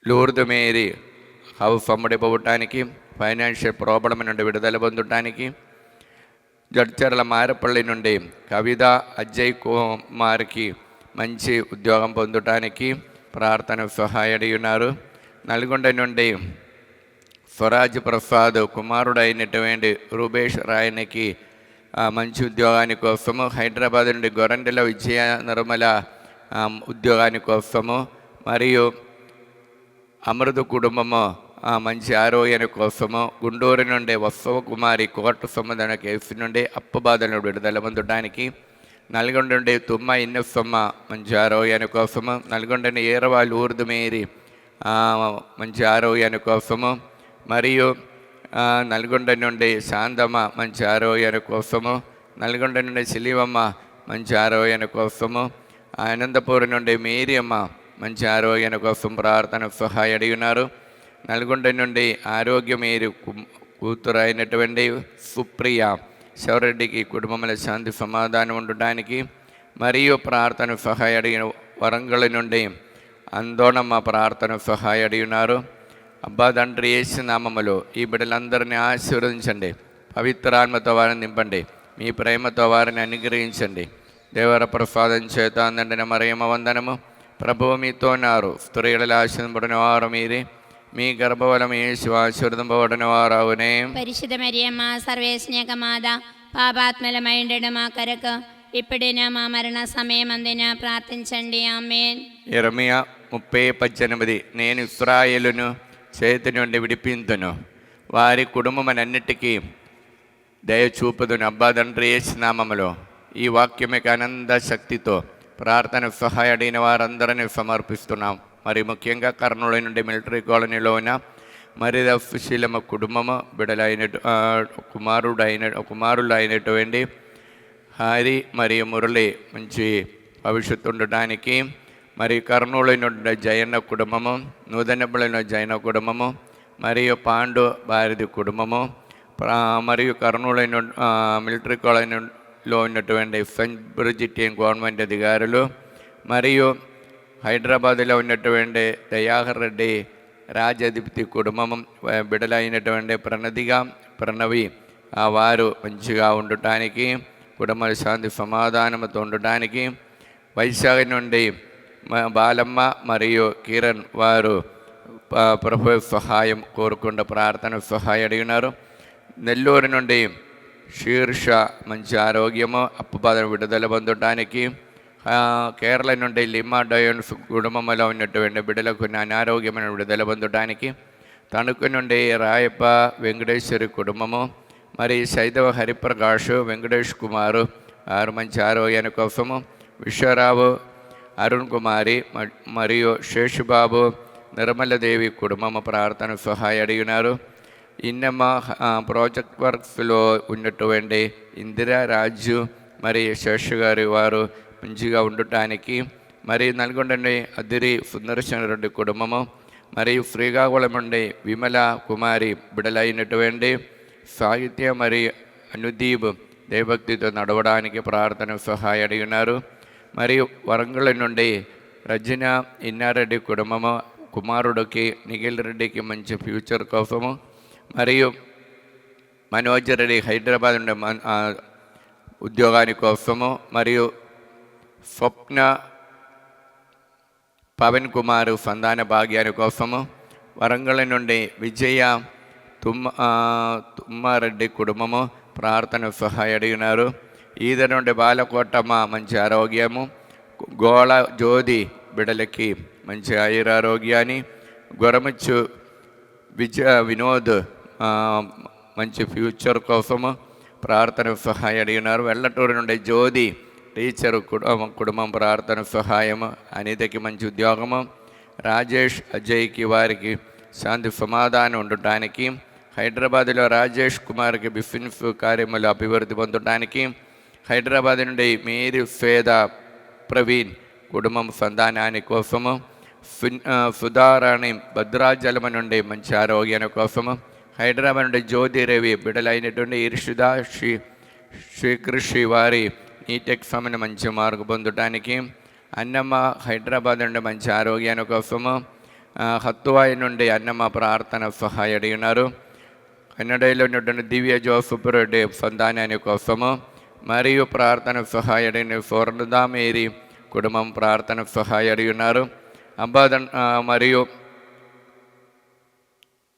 లూర్దు మేరీ హౌస్ అమ్ముడిపోవటానికి, ఫైనాన్షియల్ ప్రాబ్లం నుండి విడుదల పొందటానికి, జడ్చర్ల మారపల్లి నుండి కవిత అజయ్ కుమార్కి మంచి ఉద్యోగం పొందటానికి ప్రార్థన సహాయం అడిగి ఉన్నారు. నల్గొండ నుండి స్వరాజ్ ప్రసాద్ కుమారుడైనటువంటి రూబేష్ రాయనికి మంచి ఉద్యోగాని కోసము, హైదరాబాద్ నుండి గొరండెల విజయ నిర్మల ఉద్యోగాని కోసము, మరియు అమృత కుటుంబము మంచి ఆరోగ్యాని కోసము, గుంటూరు నుండి వత్సవ కుమారి కోర్టు సంబంధమైన కేసు నుండి అప్పు బాధలను విడుదల పొందడానికి, నల్గొండ నుండి తుమ్మ ఇన్నెస్సమ్మ మంచి ఆరోగ్యాని కోసము, నల్గొండని ఏరవాళ్ళు ఊర్దు మేరీ మంచి ఆరోగ్యాని కోసము, మరియు నల్గొండ నుండి శాంతమ్మ మంచి ఆరోగ్యాని కోసము, నల్గొండ నుండి సిలివమ్మ మంచి ఆరోగ్యాని కోసము, అనంతపురం నుండి మేరీ అమ్మ మంచి ఆరోగ్యాని కోసం ప్రార్థన సహాయం అడిగి ఉన్నారు. నల్గొండ నుండి ఆరోగ్యమేరు కూతురు అయినటువంటి సుప్రియ శివరెడ్డికి కుటుంబంలో శాంతి సమాధానం ఉండటానికి, మరియు ప్రార్థన సహాయం అడిగిన వరంగల్ నుండి అందోణమ్మ ప్రార్థన సహాయం అడిగి ఉన్నారు. అబ్బా తండ్రి యేసు నామములో ఈ బిడ్డలందరినీ ఆశీర్వదించండి. పవిత్రాత్మతో వారిని నింపండి. మీ ప్రేమతో వారిని అనుగ్రహించండి. దేవర ప్రసాదం చేత నిండిన మరియమ్మ వందనము. ప్రభువు మీతో ఉన్నారు. స్త్రీలలో ఆశీర్వదింపబడిన వారు మీరే. మీ గర్భఫలము యేసు ఆశీర్వదింపబడిన వారవునే. పరిశుద్ధ మరియమ్మ సర్వేశ్వని యొక్క మాత, పాపాత్మలమైండడు మా కొరకు ఇప్పుడైనా మా మరణ సమయమందున ప్రార్థించండి. ఆమేన్. ఇర్మియా 30:18 నేను ఇశ్రాయేలును చేతి నుండి విడిపింతును, వారి కుటుంబమనన్నిటికీ దయ చూపుదును. అబ్బా తండ్రి యేసు నామములో ఈ వాక్యమిక ఆనంద శక్తితో ప్రార్థన సహాయ అడిగిన వారందరినీ సమర్పిస్తున్నాం. మరి ముఖ్యంగా కర్నూలు నుండి మిలిటరీ కాలనీలో ఉన్న మరి సుశీలమ్మ కుటుంబము బిడలైన కుమారులు అయినటువంటి హరి మరియు మురళి మంచి భవిష్యత్తు ఉండటానికి, మరి కర్నూలు నుండి జయన్న కుటుంబము, నూతనపల్లిలో జైన కుటుంబము, మరియు పాండు భారతి కుటుంబము, మరియు కర్నూలు మిలిటరీ కాలనీలో ఉన్నటువంటి సెయింట్ బ్రిజిటియన్ గవర్నమెంట్ అధికారులు, మరియు హైదరాబాదులో ఉన్నటువంటి దయాకర్ రెడ్డి రాజాధిపతి కుటుంబం బిడలైనటువంటి ప్రణవి వారు మంచిగా ఉండటానికి, కుటుంబ శాంతి సమాధానంతో ఉండటానికి, వైశాఖ నుండి బాలమ్మ మరియు కిరణ్ వారు ప్రభు సహాయం కోరుకుంటూ ప్రార్థన సహాయం అడిగినారు. నెల్లూరు నుండి శీర్ష మంచి ఆరోగ్యము అప్పుబాధ విడుదల పొందటానికి, కేరళ నుండి లిమా డయోన్స్ కుటుంబంలో ఉన్నటువంటి బిడ్డలకు అనారోగ్యమైన విడుదల పొందటానికి, తణుకు నుండి రాయప్ప వెంకటేశ్వరి కుటుంబము, మరి సైదవ హరిప్రకాష్ వెంకటేష్ కుమారు వారు మంచి ఆరోగ్యాని కోసము, విశ్వరావు అరుణ్ కుమారి మరియు శేషుబాబు నిర్మలదేవి కుటుంబము ప్రార్థన సహాయం అడిగినారు. ఇన్నమ్మ ప్రాజెక్ట్ వర్క్స్లో ఉన్నటువంటి ఇందిరా రాజు మరి శేషు గారి వారు మంచిగా ఉండటానికి, మరి నల్గొండ నుండి అదిరి సుందరసేన రెడ్డి కుటుంబము, మరియు శ్రీకాకుళం నుండి విమల కుమారి బిడలైనటువంటి సాహిత్య మరియు అనుదీప్ దేవభక్తితో నడవడానికి ప్రార్థన సహాయం అడిగినారు. మరియు వరంగల్ నుండి రజన ఇన్నారెడ్డి కుటుంబము, కుమారుడికి నిఖిల్ రెడ్డికి మంచి ఫ్యూచర్ కోసము, మరియు మనోజ్ రెడ్డి హైదరాబాద్ నుండి ఉద్యోగాని కోసము, మరియు స్వప్న పవన్ కుమార్ సంతాన భాగ్యాని కోసము, వరంగల్ నుండి విజయ తుమ్మారెడ్డి కుటుంబము ప్రార్థన సహాయం అడిగినారు. ఈద నుండి బాలకోటమ్మ మంచి ఆరోగ్యము, గోళ జ్యోతి బిడలకి మంచి ఆయురారోగ్యాన్ని, గొరమచ్చు వినోద్ మంచి ఫ్యూచర్ కోసము ప్రార్థన సహాయం అడిగినారు. వెల్లటూరు నుండి జ్యోతి టీచర్ కుటుంబం ప్రార్థన సహాయము, అనితకి మంచి ఉద్యోగము, రాజేష్ అజయ్కి వారికి శాంతి సమాధానం ఉండటానికి, హైదరాబాద్లో రాజేష్ కుమార్కి బిజినెస్ కార్యములు అభివృద్ధి పొందడానికి, హైదరాబాద్ నుండి మేరీ ఫేద ప్రవీణ్ కుటుంబం సంతానాని కోసము, సుధారాణి భద్రాచలం నుండి మంచి ఆరోగ్యాన్ని కోసము, హైదరాబాద్ నుండి జ్యోతి రవి బిడలైనటువంటి ఇర్షుదా శ్రీకృషి వారి నీట్ ఎగ్జామ్ని మంచి మార్కు పొందటానికి, అన్నమ్మ హైదరాబాద్ నుండి మంచి ఆరోగ్యాన్ని కోసము, హత్తువాయి నుండి అన్నమ్మ ప్రార్థన సహాయం అడిగినారు. కన్నడలో ఉన్నటువంటి దివ్య జోసఫ్ రెడ్డి సంతానాన్ని కోసము, మరియు ప్రార్థన సహాయం అడిగిన స్వర్ణదా మేరీ కుటుంబం ప్రార్థన సహాయం అడిగినారు. మరియు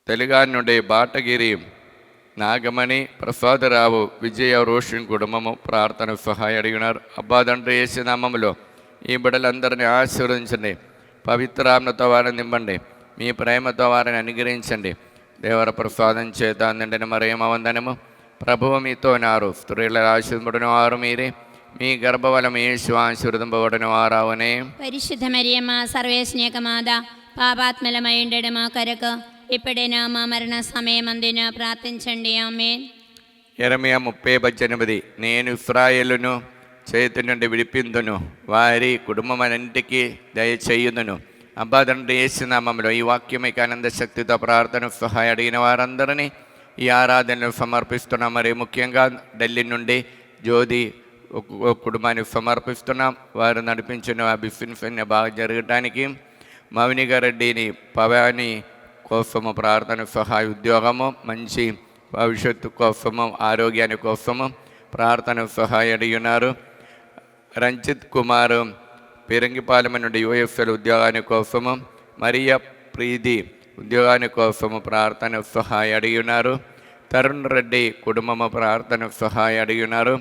తెలుగాని నుండి బాటగిరి నాగమణి ప్రసాదరావు విజయ రోషన్ కుటుంబము ప్రార్థన సహాయం అడిగినారు. తండ్రి యేసు నామములో ఈ బిడ్డలందరినీ ఆశీర్వదించండి, పవిత్రాత్మతో వారిని నింపండి, మీ ప్రేమతో వారిని అనుగ్రహించండి. దేవర ప్రసాదం చేత నిండిన మరియమ్మ వందనము, ప్రభువు మీతో నారు, స్త్రీల ఆశీర్వదింపబడిన వారు మీరే, మీ గర్భఫలము యేసు ఆశీర్వదింపబడిన వారావనే. పరిశుద్ధ మరియమ్మ సర్వేశ్నేక మాత, పాపాత్మలమై ఉండెడు మా కొరకు ఇప్పుడైనా మా మరణ సమయమందున ప్రార్థించండి. ఆమేన్. యెరెమయా 30:18 నేను ఇశ్రాయేలును చేతి నుండి విడిపిందును, వారి కుటుంబమన్నింటికీ దయచేయుదును. తండ్రి యేసు నామములో ఈ వాక్యమిక ఆనంద శక్తితో ప్రార్థన సహాయం అడిగిన వారందరినీ ఈ ఆరాధనలు సమర్పిస్తున్నాం. మరి ముఖ్యంగా ఢిల్లీ నుండి జ్యోతి కుటుంబానికి సమర్పిస్తున్నాం. వారు నడిపించిన బిజినెస్ బాగా జరగటానికి, మౌనిగా రెడ్డిని పవాని కోసము ప్రార్థన సహాయ ఉద్యోగము, మంచి భవిష్యత్తు కోసము, ఆరోగ్యాన్ని కోసము ప్రార్థన సహాయం అడిగినారు. రంజిత్ కుమార్ పిరంగిపాలెం నుండి యుఎస్ఎల్ ఉద్యోగాని కోసము, మరియా ప్రీతి ఉద్యోగాని కోసము ప్రార్థన సహాయం అడిగినారు. తరుణ్ రెడ్డి కుటుంబము ప్రార్థన సహాయం అడిగినారు.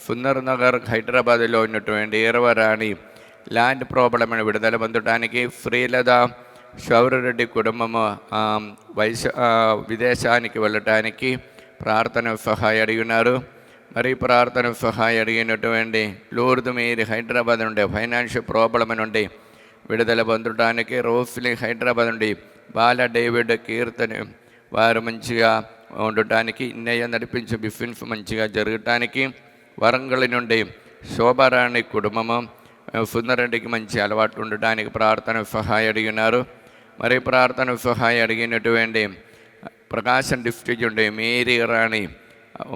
సుందర్ నగర్ హైదరాబాద్లో ఉన్నటువంటి ఈరవరాణి ల్యాండ్ ప్రాబ్లమ్ని విడుదల పొందడానికి, శ్రీలత శౌర్యరెడ్డి కుటుంబము విదేశానికి వెళ్ళటానికి ప్రార్థన సహాయం అడిగి ఉన్నారు. మరి ప్రార్థన సహాయం అడిగినటువంటి లూర్దు మీరు హైదరాబాద్ నుండి ఫైనాన్షియల్ ప్రాబ్లం నుండి విడుదల పొందడానికి, రోస్లీ హైదరాబాద్ నుండి బాల డేవిడ్ కీర్తన వారు మంచిగా ఉండటానికి, ఇన్నయ్య నడిపించే బిఫిన్స్ మంచిగా జరగటానికి, వరంగల్ నుండి శోభారాణి కుటుంబము సుందరెడ్డికి మంచి అలవాటు ఉండటానికి ప్రార్థన సహాయం అడిగినారు. మరి ప్రార్థన సహాయం అడిగినటువంటి ప్రకాశం డిస్ట్రిక్ట్ ఉండే మేరీ రాణి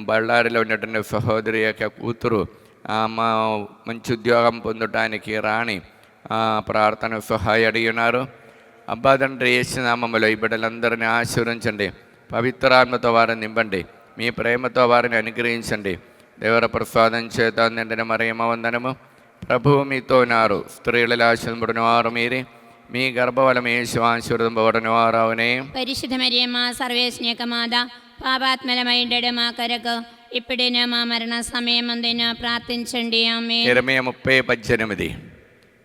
బళ్ళారిలో ఉన్నటువంటి సహోదరి యొక్క కూతురు మంచి ఉద్యోగం పొందటానికి రాణి ప్రార్థన సహాయం అడిగినారు. అబ్బా తండ్రి యేసు నామములో ఈ బిడ్డలందరినీ ఆశీర్వదించండి, పవిత్రాత్మతో వారిని నింపండి, మీ ప్రేమతో వారిని అనుగ్రహించండి. దేవర ప్రసాదం చేత నిండిన మరియమ్మ వందనము. ప్రభువు మీతో ఉన్నారు, స్త్రీలలో ఆశీర్వదింపబడిన వారు మీరే, మీ గర్భఫలము యేసు ఆశీర్వదింపబడిన వారు అవునే. పరిశుద్ధ మరియమ్మ సర్వేశ్నేక మాత, పాపాత్మలమైండెడు మా కొరకు ఇప్పుడైనా మా మరణ సమయమందైనా ప్రార్థించండి. ఆమేన్. ఇరవై 30:18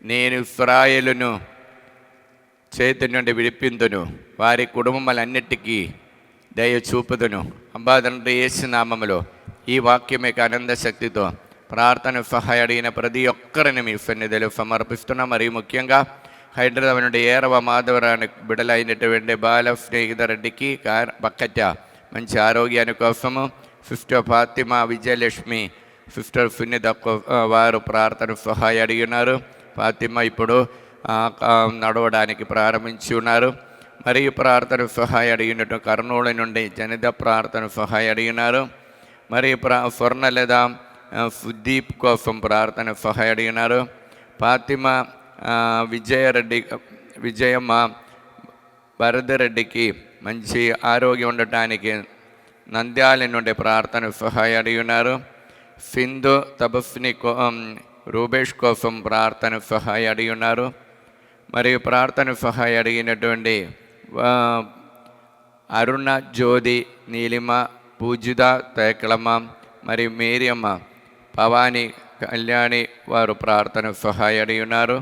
నేను ఇశ్రాయేలును చేతి నుండి విడిపిందును, వారి కుటుంబములన్నిటికీ దయ చూపుదును. అబ్బా తండ్రి యేసు నామములో ఈ వాక్యం యొక్క ఆనంద శక్తితో ప్రార్థన సహాయం అడిగిన ప్రతి ఒక్కరిని మీ సన్నిధిలో సమర్పిస్తున్నాం. మరియు ముఖ్యంగా హైదరాబాద్ నుండి ఏరవ మాధవరాని బిడలైనటువంటి బాల స్నేహితరెడ్డికి బక్కచ్చ మంచి ఆరోగ్యాని కోసము, సిస్టర్ ఫాతిమా, విజయలక్ష్మి, సిస్టర్ సునీత వారు ప్రార్థన సహాయం అడిగినారు. ఫాతిమా ఇప్పుడు నడవడానికి ప్రారంభించి ఉన్నారు. మరియు ప్రార్థన సహాయం అడిగినట్టు కర్నూలు నుండి జనిత ప్రార్థన సహాయం అడిగినారు. మరియు స్వర్ణలత సుదీప్ కోసం ప్రార్థన సహాయం అడిగినారు. ఫాతిమా విజయమ్మ భరతరెడ్డికి మంచి ఆరోగ్యం ఉండటానికి నంద్యాల నుండి ప్రార్థన సహాయం అడిగినారు. సింధు తపస్ని రూబేష్ కోసం ప్రార్థన సహాయం అడిగి ఉన్నారు. మరియు ప్రార్థన సహాయం అడిగినటువంటి అరుణ, జ్యోతి, నీలిమ, పూజిత, తేకలమ్మ మరియు మేరియమ్మ, భవాని, కళ్యాణి వారు ప్రార్థన సహాయం అడిగి ఉన్నారు.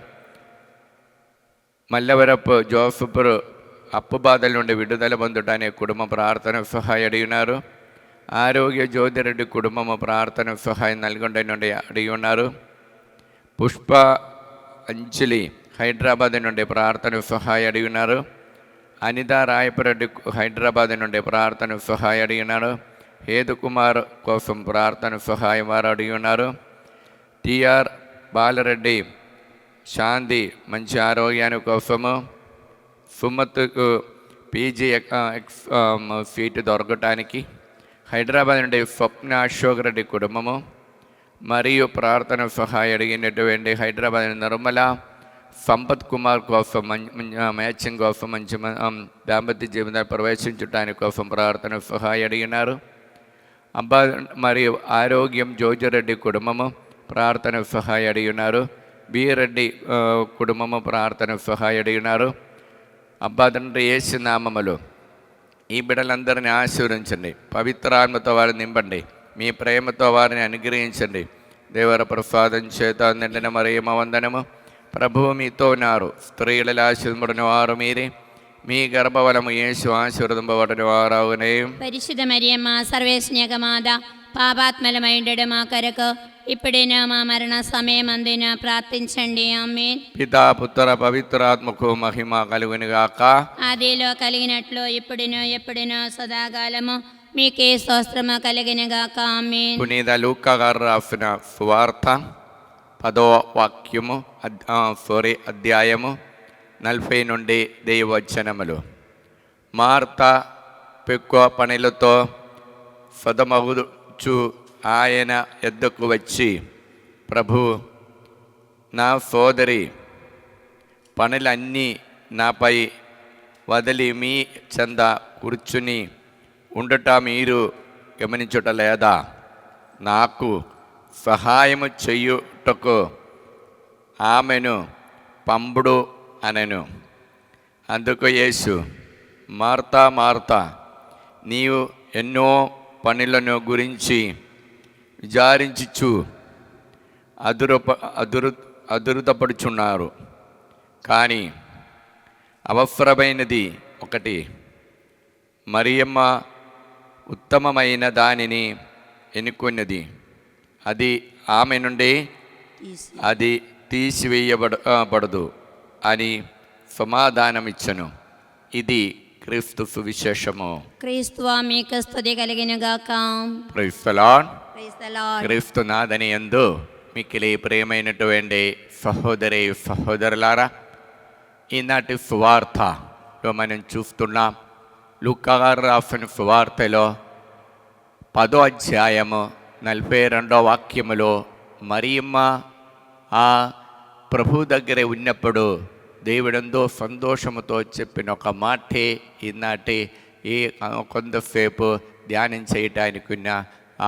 మల్లవరపు జోసఫ్రు అప్పు బాధల నుండి విడుదల పొందడానికి కుటుంబ ప్రార్థన సహాయం అడిగినారు. ఆరోగ్య జ్యోతిరెడ్డి కుటుంబము ప్రార్థన సహాయం నల్గొండ నుండి అడిగి ఉన్నారు. పుష్ప అంజలి హైదరాబాద్ నుండి ప్రార్థన సహాయం అడిగినారు. అనిత రాయపరెడ్డి హైదరాబాద్ నుండి ప్రార్థన సహాయం అడిగినారు. హేతుకుమార్ కోసం ప్రార్థన సహాయం వారు అడిగి ఉన్నారు. టిఆర్ బాలరెడ్డి శాంతి మంచి ఆరోగ్యాని కోసము, సుమత్కు పీజీ సీటు దొరకటానికి హైదరాబాద్ నుండి స్వప్న అశోక్ రెడ్డి కుటుంబము మరియు ప్రార్థన సహాయం అడిగినటువంటి హైదరాబాద్ నిర్మల సంపత్ కుమార్ కోసం మ్యాచింగ్ కోసం మంచి దాంపత్య జీవితాన్ని ప్రవేశించడానికి కోసం ప్రార్థన సహాయం అడిగినారు. అబ్బా మరియు ఆరోగ్యం జోజిరెడ్డి కుటుంబము ప్రార్థన సహాయం అడిగినారు. బీరెడ్డి కుటుంబము ప్రార్థన సహాయం అడిగినారు. అబ్బా తండ్రి యేసు నామములో ఈ బిడ్డలందరినీ ఆశీర్వదించండి, పవిత్రాత్మతో వారిని నింపండి, మీ ప్రేమతో వారిని అనుగ్రహించండి. దేవర ప్రసాదం చేత నిండిన మరియమ్మ వందనము. ప్రభువు మీతో ఉన్నారు, స్త్రీలలో ఆశీర్వదింపబడిన వారు మీరే, మీ గర్భఫలము యేసు ఆశీర్వదింపబడిన వారవునే. పరిశుద్ధ మరియమ్మ సర్వేశ్నేక మాత, పాపాత్మలమైండెడు మా కొరకు ఇప్పుడైనా మా మరణ సమయమందైనా ప్రార్థించండి. ఆమేన్. పితా పుత్ర పవిత్రాత్మకు మహిమ కలుగునుగాక. ఆదిలో కలిగినట్లు ఇప్పుడునో ఎప్పుడునో సదాకాలము మీకే స్తోత్రము కలిగినగాక. ఆమేన్. పునీత లూకా గారు రాసిన సువార్త 10వ వాక్యము అధ్యాయము 40 నుండి దైవవచనములు. మార్త ఎక్కువ పనులతో సదమగుచు ఆయన ఎద్దకు వచ్చి, ప్రభు, నా సోదరి పనులన్నీ నాపై వదిలి మీ చెంద కూర్చుని ఉండట మీరు గమనించుట లేదా? నాకు సహాయము చెయ్యుటకు ఆమెను పంపుడు అనెను. అందుకు యేసు, మార్తా మార్తా, నీవు ఎన్నో పనులను గురించి విచారించుచు అదురుతపడుచున్నారు, కానీ అవసరమైనది ఒకటి, మరియమ్మ ఉత్తమమైన దానిని ఎన్నుకున్నది, అది ఆమె నుండి అది తీసివేయబడదు అని సమాధానమిచ్చను. ఇది క్రీస్తు సువిశేషము. క్రీస్తువా మీకు స్తుతి కలిగినగాక. Praise the Lord. Praise the Lord. క్రీస్తు నాథని యందు మిక్కిలి ప్రియమైనటువంటి సహోదరి సహోదరులారా, ఈనాటి సువార్తలో మనం చూస్తున్నాం. లూకా గారు రాసిన సువార్తలో 10వ అధ్యాయము 42వ వాక్యములో మరియమ్మ ఆ ప్రభు దగ్గర ఉన్నప్పుడు దేవుడందో సంతోషముతో చెప్పిన ఒక మాటే ఈనాటి ఈ కొంతసేపు ధ్యానం చేయటానికి ఉన్న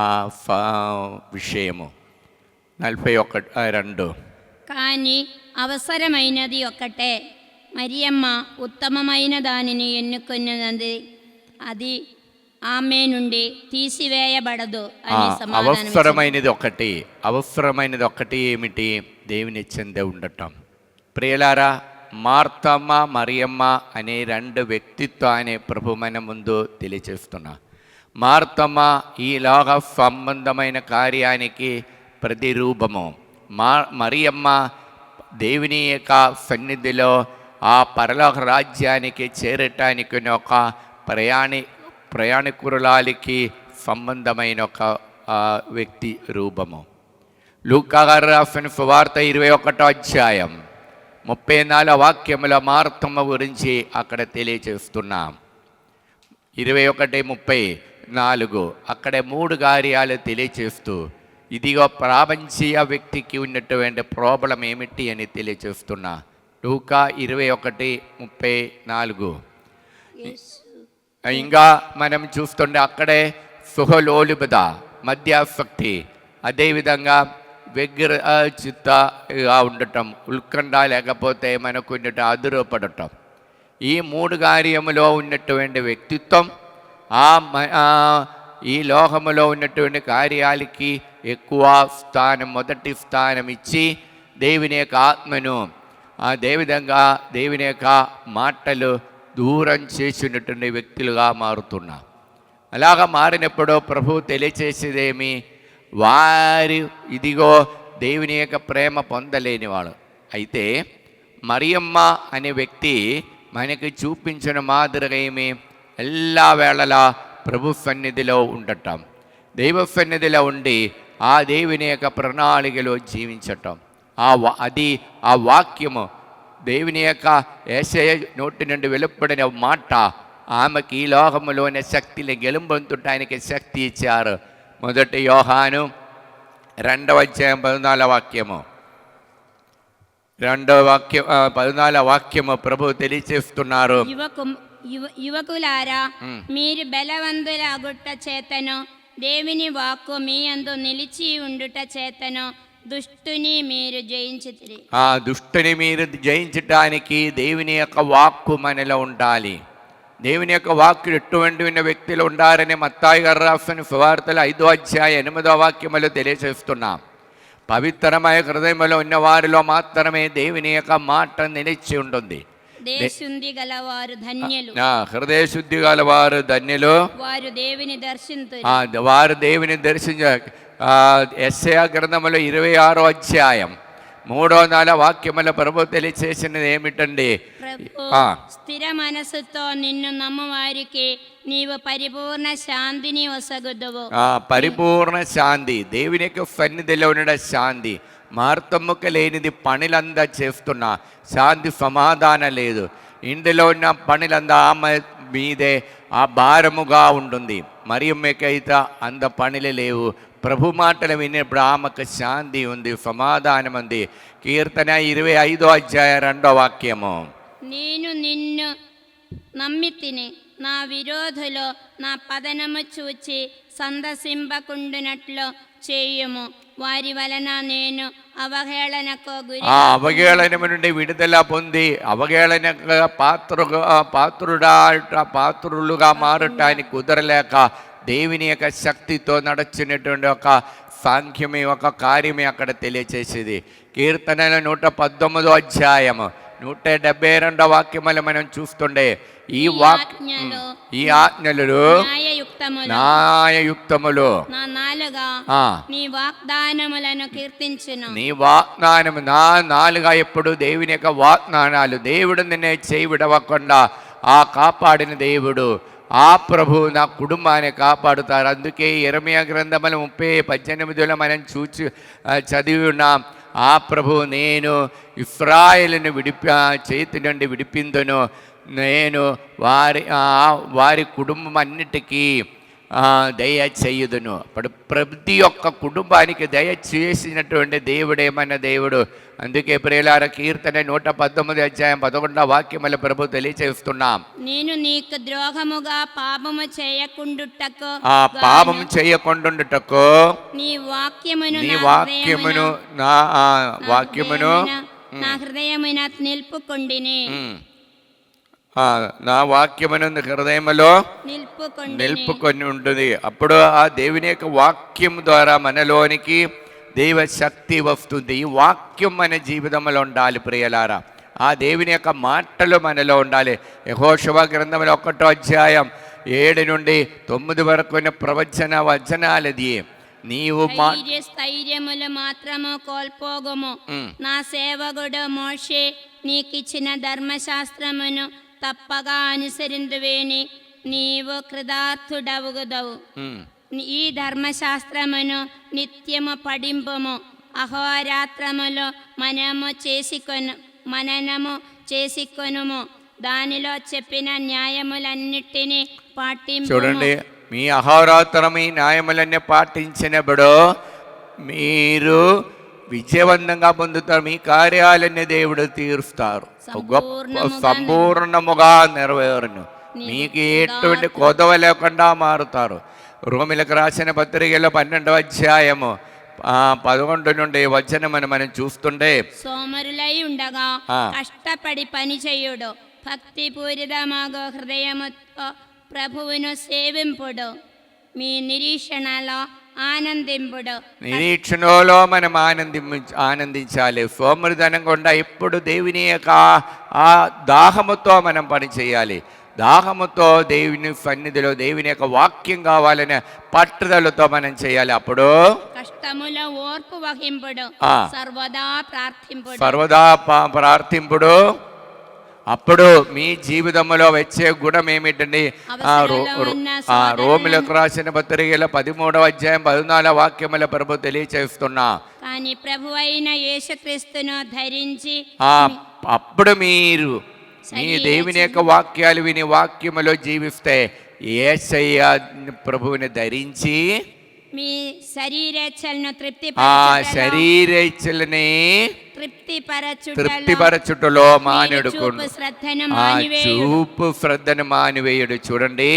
ఆ విషయము. 41:2. కానీ అవసరమైనది ఒకటే, మరియమ్మ ఉత్తమమైన దానిని ఎన్నుకున్నది, అది ఆమె నుండి తీసివేయబడదు అని సమాధానం. అవసరమైనది ఒకటి ఏమిటి? దేవుని చెందే ఉండటం. ప్రియులారా, మార్తమ్మ మరియమ్మ అనే 2 వ్యక్తిత్వాన్ని ప్రభు మన ముందు తెలియచేస్తున్నా. మార్తమ్మ ఈ లోక సంబంధమైన కార్యానికి ప్రతిరూపము. మరియమ్మ దేవుని యొక్క సన్నిధిలో ఆ పరలోక రాజ్యానికి చేరటానికి ఒక ప్రయాణికురాలికి సంబంధమైన ఒక వ్యక్తి రూపము. లూకా గారు రాసిన సువార్త 21వ అధ్యాయం 34వ వాక్యముల మార్తమ్మ గురించి అక్కడ తెలియచేస్తున్నాం. 21:34 అక్కడ 3 కార్యాలు తెలియచేస్తూ ఇదిగో ప్రాపంచీయ వ్యక్తికి ఉన్నటువంటి ప్రాబ్లం ఏమిటి అని తెలియచేస్తున్నా. లూకా 21:34. ఇంకా మనం చూస్తుంటే అక్కడే సుహలోలుబద, మధ్యాసక్తి, అదేవిధంగా చిత్తగా ఉండటం, ఉత్కంఠ లేకపోతే మనకు అదురపడటం, ఈ 3 కార్యములో ఉన్నటువంటి వ్యక్తిత్వం ఈ లోకములో ఉన్నటువంటి కార్యాలకి ఎక్కువ మొదటి స్థానం ఇచ్చి దేవుని యొక్క ఆత్మను అదేవిధంగా దేవుని యొక్క మాటలు దూరం చేసినటువంటి వ్యక్తులుగా మారుతున్నా. అలాగా మారినప్పుడు ప్రభు తెలియచేసేదేమి? వారి ఇదిగో దేవుని యొక్క ప్రేమ పొందలేని వాళ్ళు. అయితే మరియమ్మ అనే వ్యక్తి మనకి చూపించిన మాదిరిగా ఏమి? ఎల్లా వేళలా ప్రభు సన్నిధిలో ఉండటం, దైవ సన్నిధిలో ఉండి ఆ దేవుని యొక్క ప్రణాళికలో జీవించటం. అది ఆ వాక్యము దేవుని యొక్క యేసయ్య నోటి నుండి వెలువడిన మాట ఆమెకి ఈ లోకములోని శక్తిని గెలుపొందటానికి శక్తి ఇచ్చారు. 1 యోహాను 2వ అధ్యాయం 14వ వాక్యము. 14వ వాక్యము ప్రభు తెలియచేస్తున్నారు. యువకులారా, మీరు బలవంతుల అగుట చేతను దేవుని వాక్కు మీ యందు నిలిచి ఉండుట చేతను దుష్టుని మీరు జయించితిరి. ఆ దుష్టుని మీరు జయించటానికి దేవుని యొక్క వాక్కు మనలో ఉండాలి. దేవుని యొక్క వాక్కు ఎటువంటి వ్యక్తులు ఉండాలని మత్తాయి గారు రాసిన సువార్తలు 5వ అధ్యాయం 8వ వాక్యములో తెలియజేస్తున్నాం. పవిత్రమైన హృదయంలో ఉన్న వారిలో మాత్రమే దేవుని యొక్క మాట నిలిచి ఉంటుంది. హృదయశుద్ధి గలవారు ధన్యులు, హృదయశుద్ధి గలవారు ధన్యులు, వారు దేవుని దర్శించ. యెషయా గ్రంథములో 26వ అధ్యాయం 3-4 వాక్యముల ప్రభు తెలియచేసినది ఏమిటండి? స్థిర మనసుతో నిన్ను నమ్మవారికి నీవు పరిపూర్ణ శాంతిని వసగుదువు. పరిపూర్ణ శాంతి, దేవుని యొక్క సన్నిధిలో ఉన్న శాంతి. మార్తమ్మకు లేనిది పనులందా చేస్తున్నా శాంతి సమాధానం లేదు. ఇందులో ఉన్న పనులందా ఆమె మీదే ఆ భారముగా ఉంటుంది. మరియమ్మకైతే అంత పనులు లేవు. ప్రభు మాటలు వినేప్పుడు ఆమెకు శాంతి ఉంది, సమాధానం ఉంది. కీర్తన 25వ అధ్యాయం 2వ వాక్యము. నేను నిన్ను నమ్మి తిని నా విరోధులో నా పదనము చూచి సందసింపకుండునట్లు చేయుము, వారి వలన నేను అవహేళనము నుండి విడుదల పొంది అవహేళన పాత్రులుగా మారటానికి కుదరలేక దేవుని యొక్క శక్తితో నడిచినటువంటి ఒక సాంఖ్యమే ఒక కార్యమే అక్కడ తెలియచేసేది. కీర్తనల 119వ అధ్యాయము 172 వాక్యములు మనం చూస్తుండే ఈ ఆజ్ఞలు న్యాయయుక్తములు నా నాలుగా నీ వాగ్దానములను కీర్తించును. నీ వాగ్దానము నా నాలుగా ఎప్పుడు దేవుని యొక్క వాగ్దానాలు. దేవుడు నిన్నే చేయి విడవకుండా కాపాడిన దేవుడు ఆ ప్రభు నా కుటుంబాన్ని కాపాడుతారు. అందుకే యెరెమయా గ్రంథములు 30:18 మనం చదివి ఉన్నాం. ఆ ప్రభు నేను ఇశ్రాయేలును చేతి నుండి విడిపిందును, నేను వారి కుటుంబం అన్నిటికీ దయ చేయుదును. అప్పుడు ప్రతి ఒక్క కుటుంబానికి దయ చేసినటువంటి దేవుడేమన్న దేవుడు. అందుకే ప్రియులార కీర్తన 119:11 వాక్యముల ప్రభు తెలియచేస్తున్నాం. నేను నీకు ద్రోహముగా పాపము చేయకుండుటకు పాపము చేయకుండుటకు నీ వాక్యమును నా హృదయమున నిలుపుకొండిని. నా వాక్యమును హృదయములో నిలుపుకొని ఉంటుంది. అప్పుడు ఆ దేవుని యొక్క వాక్యం ద్వారా మనలోనికి దైవ శక్తి వస్తుంది. ఈ వాక్యం మన జీవితంలో ఉండాలి ప్రియలారా. ఆ దేవుని యొక్క మాటలు మనలో ఉండాలి. యెహోషువ గ్రంథంలో 1 నుండి 9 వరకు ప్రవచన వచనాలది. నీవు స్థైర్యములు మాత్రము కోల్పోగము. నా సేవకుడు మోషే నీకిచ్చిన ధర్మశాస్త్రమును తప్పగా అనుసరిందువేని నీవు కృతార్థుడవుగదవు. ఈ ధర్మశాస్త్రమును నిత్యము పడింపము. అహోరాత్రములో మననము చేసుకొనుము. దానిలో చెప్పిన న్యాయములన్నిటినీ పాటింపు. చూడండి, మీ అహోరాత్రం ఈ న్యాయములన్నీ పాటించినప్పుడు మీరు విజయవంతంగా పొందుతారు. మీ కార్యాలన్నీ దేవుడు తీరుస్తారు, సంపూర్ణముగా నెరవేరును. మీకు ఎటువంటి కొదవ లేకుండా మారుతారు. రోమిలకు రాసిన పత్రికలో 12వ అధ్యాయము 11 నుండి వచనమని మనం చూస్తుంటే, సోమరులై ఉండగా కష్టపడి పని చేయుడు, భక్తి పూరితమాగో హృదయముతో ప్రభువును సేవింపుడు, మీ నిరీక్షణలో ఆనందింపుడు. నిరీక్షణలో మనం ఆనందించాలి. సోమరిధనం కూడా ఇప్పుడు దేవుని యొక్క ఆ దాహముతో మనం పని చేయాలి. దాహముతో దేవుని సన్నిధిలో దేవుని యొక్క వాక్యం కావాలనే పట్టుదలతో మనం చేయాలి. అప్పుడు కష్టములో ఓర్పు వహింపుడు, సర్వదా ప్రార్థింపుడు. అప్పుడు మీ జీవితంలో వచ్చే గుణం ఏమిటండి? రోమిలకు రాసిన పత్రికల 13వ అధ్యాయం 14వ వాక్యముల ప్రభు తెలియచేస్తున్నా. కానీ ప్రభు అయిన యేసుక్రీస్తును ధరించి అప్పుడు మీరు మీ దేవుని యొక్క వాక్యాలు విని వాక్యములో జీవిస్తే యేసయ్య ప్రభువుని ధరించి మీ శరీరేచ్ఛలను తృప్తిపరచుటలో మానేడుకోండి. చూపు శ్రద్ధను మానివేయుడు. చూడండి,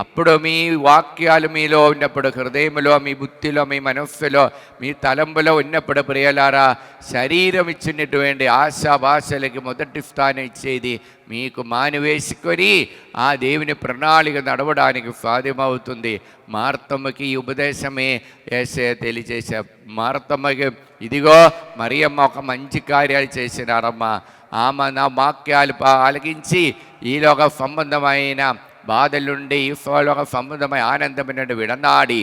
అప్పుడు మీ వాక్యాలు మీలో ఉన్నప్పుడు, హృదయంలో, మీ బుద్ధిలో, మీ మనస్సులో, మీ తలంబులో ఉన్నప్పుడు ప్రియలారా, శరీరం ఇచ్చినటువంటి ఆశాభాషలకి మొదటి స్థానం ఇచ్చేది మీకు మానివేసుకొని ఆ దేవుని ప్రణాళిక నడవడానికి సాధ్యమవుతుంది. మార్తమ్మకి ఈ ఉపదేశమే యేసయ్య తెలియజేసా. మార్తమ్మకి ఇదిగో మరియమ్మ ఒక మంచి కార్యాలు చేసినారమ్మా. ఆమె నా వాక్యాలు ఆలకించి ఈలోక సంబంధమైన బాధలుండి ఈశ్వలోక సంబంధమైన ఆనందమైన విడనాడి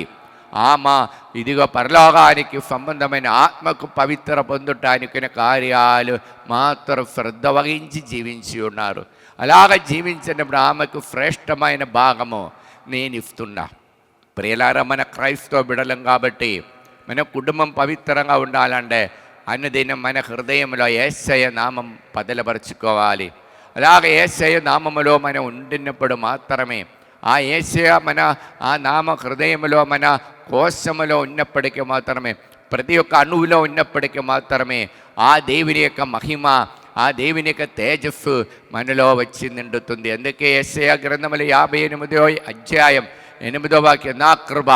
ఆమె ఇదిగో పరలోకానికి సంబంధమైన ఆత్మకు పవిత్ర పొందటానికి కార్యాలు మాత్రం శ్రద్ధ వహించి జీవించి ఉన్నారు. అలాగ జీవించినప్పుడు ఆమెకు శ్రేష్టమైన భాగము నేను ఇస్తున్నా. ప్రియులారా, మన క్రైస్తవ బిడలం కాబట్టి మన కుటుంబం పవిత్రంగా ఉండాలంటే అన్నదినం మన హృదయంలో యేసయ్య నామం పదలపరుచుకోవాలి. అలాగే యేసయ్య నామములో మనం ఉండినప్పుడు మాత్రమే, ఆ యేసయ్య మన ఆ నామ హృదయంలో మన కోశములో ఉన్నప్పటికీ మాత్రమే, ప్రతి ఒక్క అణువులో ఉన్నప్పటికీ మాత్రమే ఆ దేవుని యొక్క మహిమ, ఆ దేవుని యొక్క తేజస్సు మనలో వచ్చి నిండుతుంది. అందుకే యేసయ్య గ్రంథములు 58వ అధ్యాయం 8వ వాక్యం, నా కృప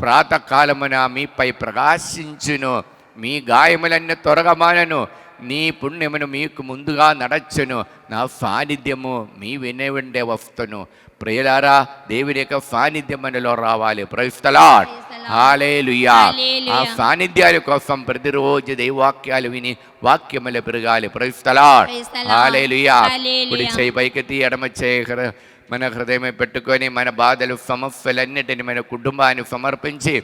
ప్రాతకాలమున మీపై ప్రకాశించును, మీ గాయములన్నీ త్వరగా మానను, నీ పుణ్యమును మీకు ముందుగా నడచెను, నా సాన్నిధ్యము మీ వెనువెంటే వస్తును. ప్రియులారా, దేవుని యొక్క సాన్నిధ్యం మనలో రావాలి. Praise the Lord. హల్లెలూయా. ఆ సాన్నిధ్యాల కోసం ప్రతిరోజు దైవవాక్యాలు విని వాక్యములు పెరగాలి. Praise the Lord. హల్లెలూయా. కుడి చేయి పైకెత్తి ఎడమ చేయి మన హృదయమే పెట్టుకొని మన బాధలు సమస్యలన్నిటిని మన కుటుంబాన్ని సమర్పించి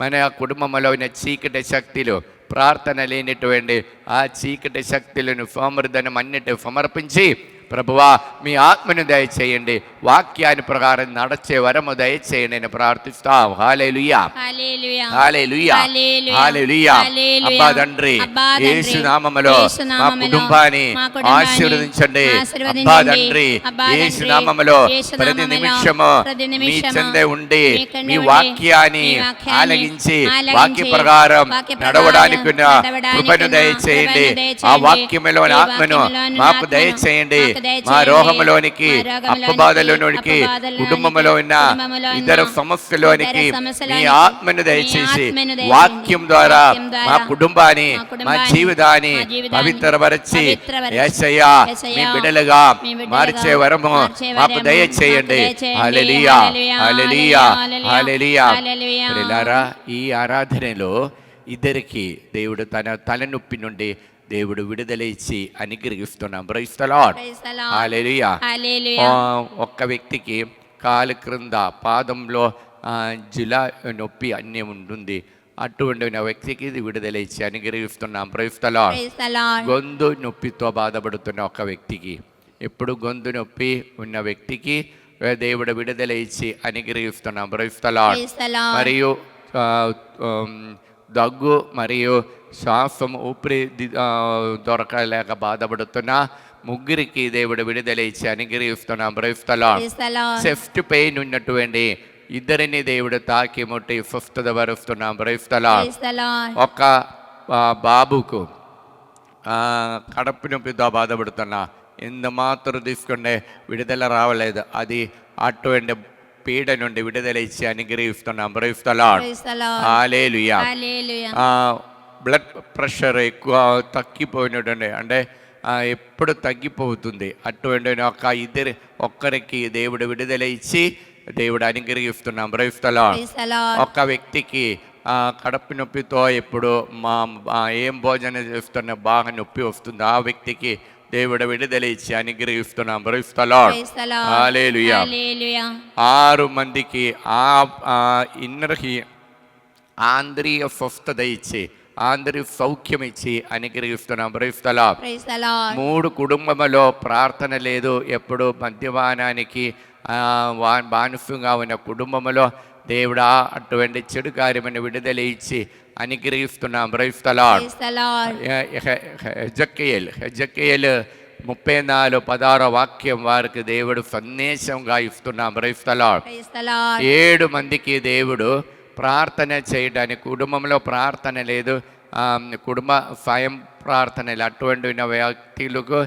మన కుటుంబంలో ఉన్న చీకటి శక్తులు, ప్రార్థన లేనిటువంటి ఆ చీకటి శక్తులను సమర్థనం అన్నిటి సమర్పించి, ప్రభువా మీ ఆత్మను దయచేయండి, వాక్యాన్ని ప్రకారం నడిచే వరము దయచేయండి అని ప్రార్థిస్తాం. హల్లెలూయా. హల్లెలూయా. హల్లెలూయా. అబ్బా తండ్రి, యేసు నామములో మా కుటుంబాన్ని ఆశీర్వదించండి. అబ్బా తండ్రి, యేసు నామములో ప్రతి నిమిషము మీ చెందే ఉండి మీ వాక్యాన్ని ఆలగించి వాక్య ప్రకారం నడవడానికి కృపను దయచేయండి. ఆ వాక్యములోని ఆత్మను మాకు దయచేయండి. మా రోగములోనికి, అప్పబాధలోనికి, కుటుంబంలో ఉన్న ఇతర సమస్యలోనికి మీ ఆత్మను దయచేసి వాక్యం ద్వారా మా కుటుంబాన్ని, మా జీవితాన్ని పవిత్రపరచి యేసయ్యా మీ బిడ్డలుగా మార్చే వరము మాకు దయచేయండి. హల్లెలూయా. హల్లెలూయా. హల్లెలూయా. ప్రియులారా, ఈ ఆరాధనలో ఇద్దరికి దేవుడు తన తలనొప్పి నుండి దేవుడు విడుదల ఇచ్చి అనుగ్రహిస్తున్నాం. Praise the Lord. హల్లెలూయా. ఒక్క వ్యక్తికి కాలు క్రింద పాదంలో జిలా నొప్పి అన్నీ ఉంటుంది. అటువంటి వ్యక్తికి ఇది విడుదల ఇచ్చి అనుగ్రహిస్తున్నాం. Praise the lord. గొంతు నొప్పితో బాధపడుతున్న ఒక వ్యక్తికి, ఎప్పుడు గొంతు నొప్పి ఉన్న వ్యక్తికి దేవుడు విడుదల ఇచ్చి అనుగ్రహిస్తున్నాం. Praise the lord. మరియు దగ్గు మరియు శ్వాసం ఊపిరి దొరకలేక బాధపడుతున్న ముగ్గురికి దేవుడు విడుదల ఇచ్చి అనుగ్రహిస్తున్నాం. Praise the Lord. Chest pain ఉన్నటువంటి ఇద్దరిని దేవుడు తాకి ముట్టి స్వస్థత పరుస్తున్నాం. Praise the lord. ఒక బాబుకు కడుపు నొప్పితో బాధపడుతున్నా, ఎంత మాత్రం తీసుకుంటే విడుదల రావలేదు. అది అటువంటి పీడ నుండి విడుదల ఇచ్చి అనుగ్రహిస్తున్నాం. Praise the Lord. Hallelujah. Blood pressure ఎక్కువ తగ్గిపోయినటువంటి, అంటే ఎప్పుడు తగ్గిపోతుంది, అటువంటి ఒక్కరికి దేవుడు విడుదల ఇచ్చి దేవుడు అనుగ్రహిస్తున్నాం. Praise the lord. ఒక వ్యక్తికి కడుపు నొప్పితో ఎప్పుడు ఏం భోజనం చేస్తున్నా బాగా నొప్పి వస్తుంది, ఆ వ్యక్తికి దేవుడు విడుదల ఇచ్చి అనుగ్రహిస్తున్నాం. Praise the Lord. హల్లెలూయా. 6 మందికి ఆంద్రియ స్వస్థత ఇచ్చి, ఆంద్రియ సౌఖ్యం ఇచ్చి అనుగ్రహిస్తున్నాం. Praise the lord. 3 కుటుంబంలో ప్రార్థన లేదు, ఎప్పుడు మద్యపానానికి బానిసంగా ఉన్న కుటుంబంలో దేవుడు అటువంటి చెడు కార్యమైన విడుదల ఇచ్చి అనుగ్రహిస్తున్నాం. Praise the Lord. హెజెకియేలు 34:16 వాక్యం వారికి దేవుడు సందేశంగా ఇస్తున్నాం. Praise the lord. 7 మందికి దేవుడు ప్రార్థన చేయడానికి, కుటుంబంలో ప్రార్థన లేదు, కుటుంబ స్వయం ప్రార్థనలు అటువంటి వ్యక్తులకు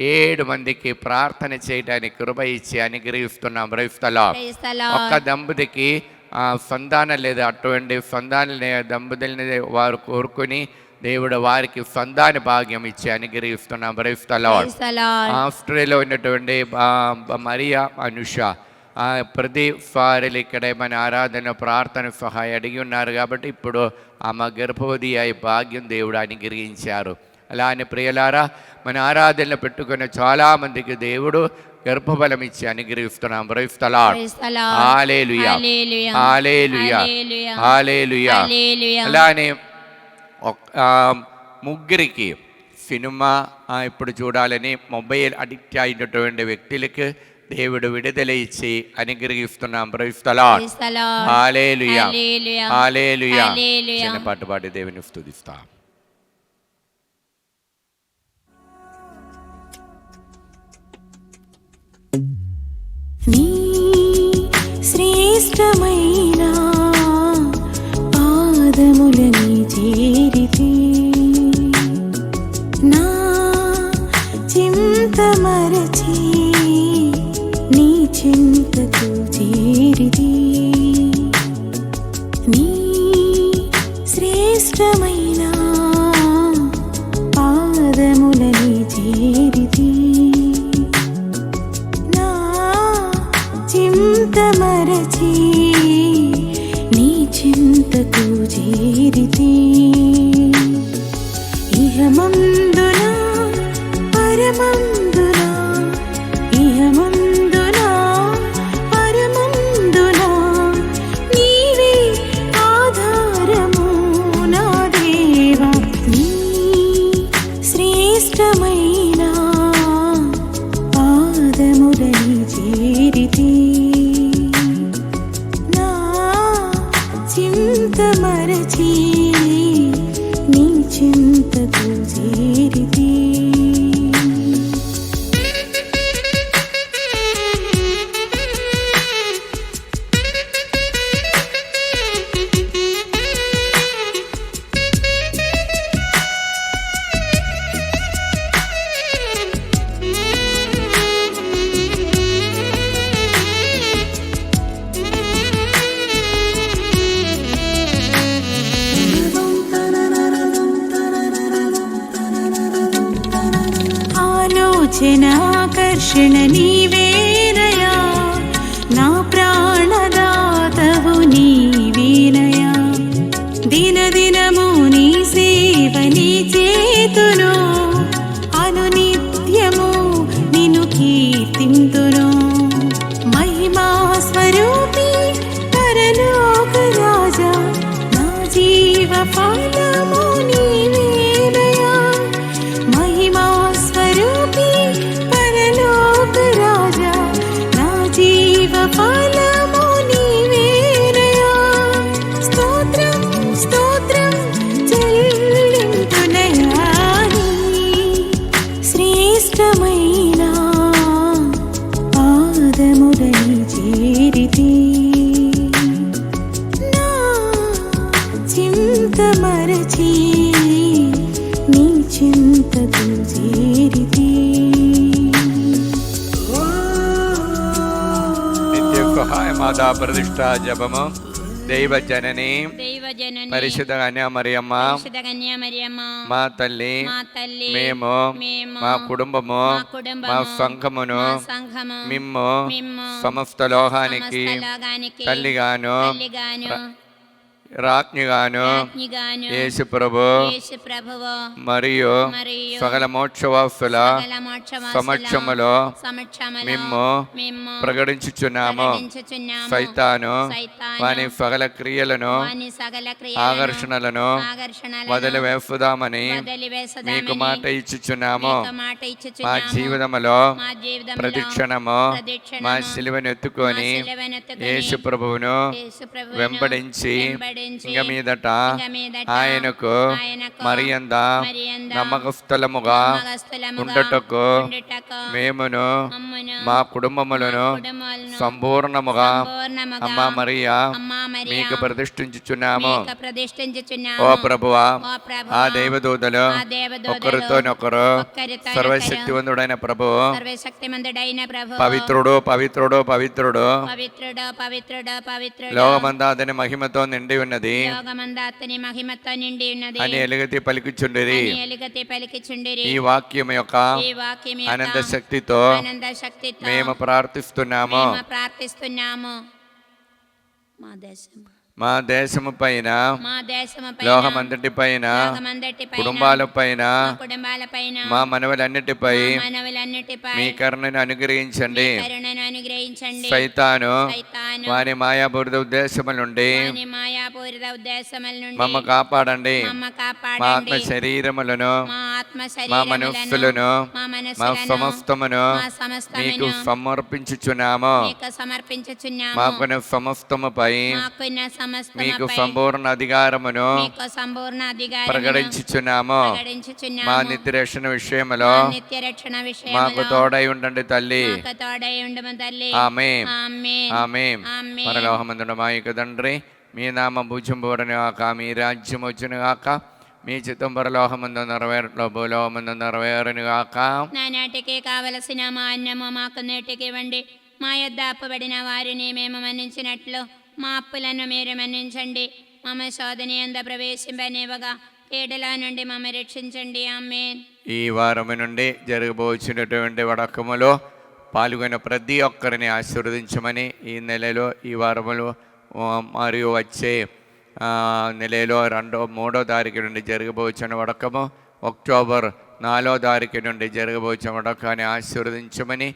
7 మందికి ప్రార్థన చేయడానికి కృప ఇచ్చి అనుగ్రహిస్తున్నాం. Praise the lord. ఒక్క దంపతికి సంతానం లేదు, అటువంటి సంతానం దంపతులని వారు కోరుకుని దేవుడు వారికి సంతాన భాగ్యం ఇచ్చి అనుగ్రహిస్తున్నాం. Praise the lord. ఆస్ట్రేలియాలో ఉన్నటువంటి మరియా అనుష ప్రతి వారిలు ఇక్కడ మన ఆరాధన ప్రార్థన సహాయం అడిగి ఉన్నారు కాబట్టి ఇప్పుడు ఆమె గర్భవతి అయి భాగ్యం దేవుడు అనుగ్రహించారు. అలానే ప్రియులారా, మన ఆరాధనలు పెట్టుకున్న చాలా మందికి దేవుడు గర్భఫలం ఇచ్చి అనుగ్రహిస్తున్నాం. Praise the Lord. Hallelujah. Hallelujah. Hallelujah. అలానే ముగ్గురికి సినిమా ఇప్పుడు చూడాలని మొబైల్ అడిక్ట్ అయినటువంటి వ్యక్తులకి దేవుడు విడుదల ఇచ్చి అనుగ్రహిస్తున్నాం. Praise the Lord. Hallelujah. Hallelujah. చిన్న పాట పాడి దేవుని స్తుతిస్తాం. నీ శ్రేష్టమైన పాదములని చేరితి, నా చింత మరచి నీ చింతకు చేరితి. నీ శ్రేష్టమైన పాదము చేరితి ఆకర్షణ నీవేనయా నా ప్రాణదాతవు నీవేనయా దినదినము నీ సేవ నీ చేతును అనునిత్యము నిన్ను కీర్తింతును మహిమా స్వరూపి పరలోక రాజా నా జీవ ఫలము నీవేనయా మహిమా స్వరూపి పరలోక రాజా నా జీవ ఫలము నీవేనయా స్తోత్రం స్తోత్రం చెల్లింతునయా శ్రేష్టమైన పాదములని చేరితి నా చింత మరచి నీ చింతకు చేరితి నిత్య సహాయ మాతా ప్రతిష్ట జపము దైవజనని దైవజనని పరిశుద్ధ కన్యా మరియమ్మ పరిశుద్ధ కన్యా మరియమ్మ మా తల్లి మా తల్లి మేము మా కుటుంబము మా సంఘమును సంఘము మిమ్ము మిమ్ము సమస్త లోకానికి లోకానికి తల్లిగాను తల్లిగాను రాజ్ఞిగాను రాజ్ఞిగాను యేసు ప్రభు యేసు ప్రభువు మరియు మరియు సకల మోక్షవాసుల సకల మోక్షవాసుల సమక్షములో సమక్షములో మిమ్ము మిమ్ము ప్రకటించుచున్నాము ప్రకటించుచున్నాము. సైతాను సైతాను వాని సకల క్రియలను వాని సకల క్రియలను ఆకర్షణలను ఆకర్షణలను వదిలివేసుదామని వదిలివేసదామని మీకు మాట ఇచ్చుచున్నాము మీకు మాట మా ఇచ్చుచున్నాము. జీవితములో మా జీవితంలో ప్రతిక్షణము ప్రతిక్షణము మా సిలువను ఎత్తుకొని మా సిలువనెత్తుకొని యేసు ప్రభువును యేసు ప్రభువును వెంబడించి ఇంక మీదట ఇంక మీదట ఆయనకు ఆయనకు మరియంద మరియంద నమ్మకస్థలముగా నమ్మకస్థలముగా ఉండటకు ఉండుటకు మేమును మమ్మును మా కుటుంబములను కుటుంబాలను సంపూర్ణముగా సంపూర్ణముగా అమ్మా మరియా అమ్మా మరియా మీకు ప్రతిష్ఠించుచున్నాము. మీకు ప్రతిష్ఠించుచున్నాము. ఓ ప్రభువా ఓ ప్రభువా, ఆ దేవదూతలు ఆ దేవదూతలు ఒకరితోనొకరు ఒకరితోనొకరు సర్వశక్తివంతుడైన ప్రభువు సర్వశక్తిమంతుడైన ప్రభు పవిత్రుడు పవిత్రుడు పవిత్రుడు పవిత్రుడు పవిత్రుడు పవిత్రుడు లోకమంతా అతని మహిమతో నిండి ఉన్నది యోగమందు అతని మహిమతో నిండి ఉన్నది అని ఎలుగతి పలికిచుండిరి. అని ఎలుగెత్తి పలికిచుండిరి. ఈ వాక్యం యొక్క ఈ వాక్యం యొక్క అనంత శక్తితో ఆనంద శక్తితో మేము ప్రార్థిస్తున్నాము. మేము ప్రార్థిస్తున్నాము. మా దేశం మా దేశము పైన మా దేశముపైన లోకమంతటి పైన లోకమంతటిపైన కుటుంబాల పైన మా కుటుంబాలపైన మా మనవలన్నిటిపై మా మనవులన్నిటిపై మీ కరుణను అనుగ్రహించండి. కరుణను అనుగ్రహించండి. సైతాను సైతాను వాని మాయాబురద ఉద్దేశముల నుండి వాని మాయాపూరిత ఉద్దేశముల నుండి మమ్మ కాపాడండి. మమ్మ మా కాపాడండి. ఆత్మ శరీరములను మా ఆత్మ మా శరీరములను మనస్సులను మా మా మనస్సులను సమస్తమును మా సమస్తమును మీకు సమర్పించుచున్నాము. మీకు సమర్పించుచున్నాము. మాకున్న సమస్తముపై మాకున్న మీకు సమస్తముపై సంపూర్ణ అధికారమును మీకు సంపూర్ణ అధికారమును ప్రకటించుచున్నాము. ప్రకటించుచున్నాము. మా నిత్య రక్షణ విషయములో మా నిత్య రక్షణ విషయములో మాకు తోడై ఉండండి తల్లి. మాకు తోడై ఉండము తల్లి. ఆమేన్ ఆమేన్. ఆమేన్. ఆమేన్. పరలోకమందున మా యొక్క తండ్రి, మీ నామ పూజింపబడును గాక, మీ రాజ్యం వచ్చును గాక, మీ చిత్తం పరలోకమందు నెరవేరులో భూలోకమందు నెరవేరును గాక. నానాటికి కావలసిన మా అన్నము మాకు నేటికి ఇవ్వండి. మా యొద్ద అప్పుబడిన వారిని మేము మన్నించినట్లు మా అప్పులను మీరు మన్నించండి. మమ్మ శోధన యందు ప్రవేశింపనివ్వగా కీడుల నుండి మమ్మ రక్షించండి. ఆమేన్. ఈ వారము నుండి జరగబోచినటువంటి వడకములో పాల్గొన్న ప్రతి ఒక్కరిని ఆశీర్వదించమని ఈ నెలలో ఈ వారములో మరియు వచ్చే నెలలో 2-3 తారీఖు నుండి జరగబోచిన వడకము, అక్టోబర్ 4 తారీఖు నుండి జరగబోచిన వడకాన్ని ఆశీర్వదించమని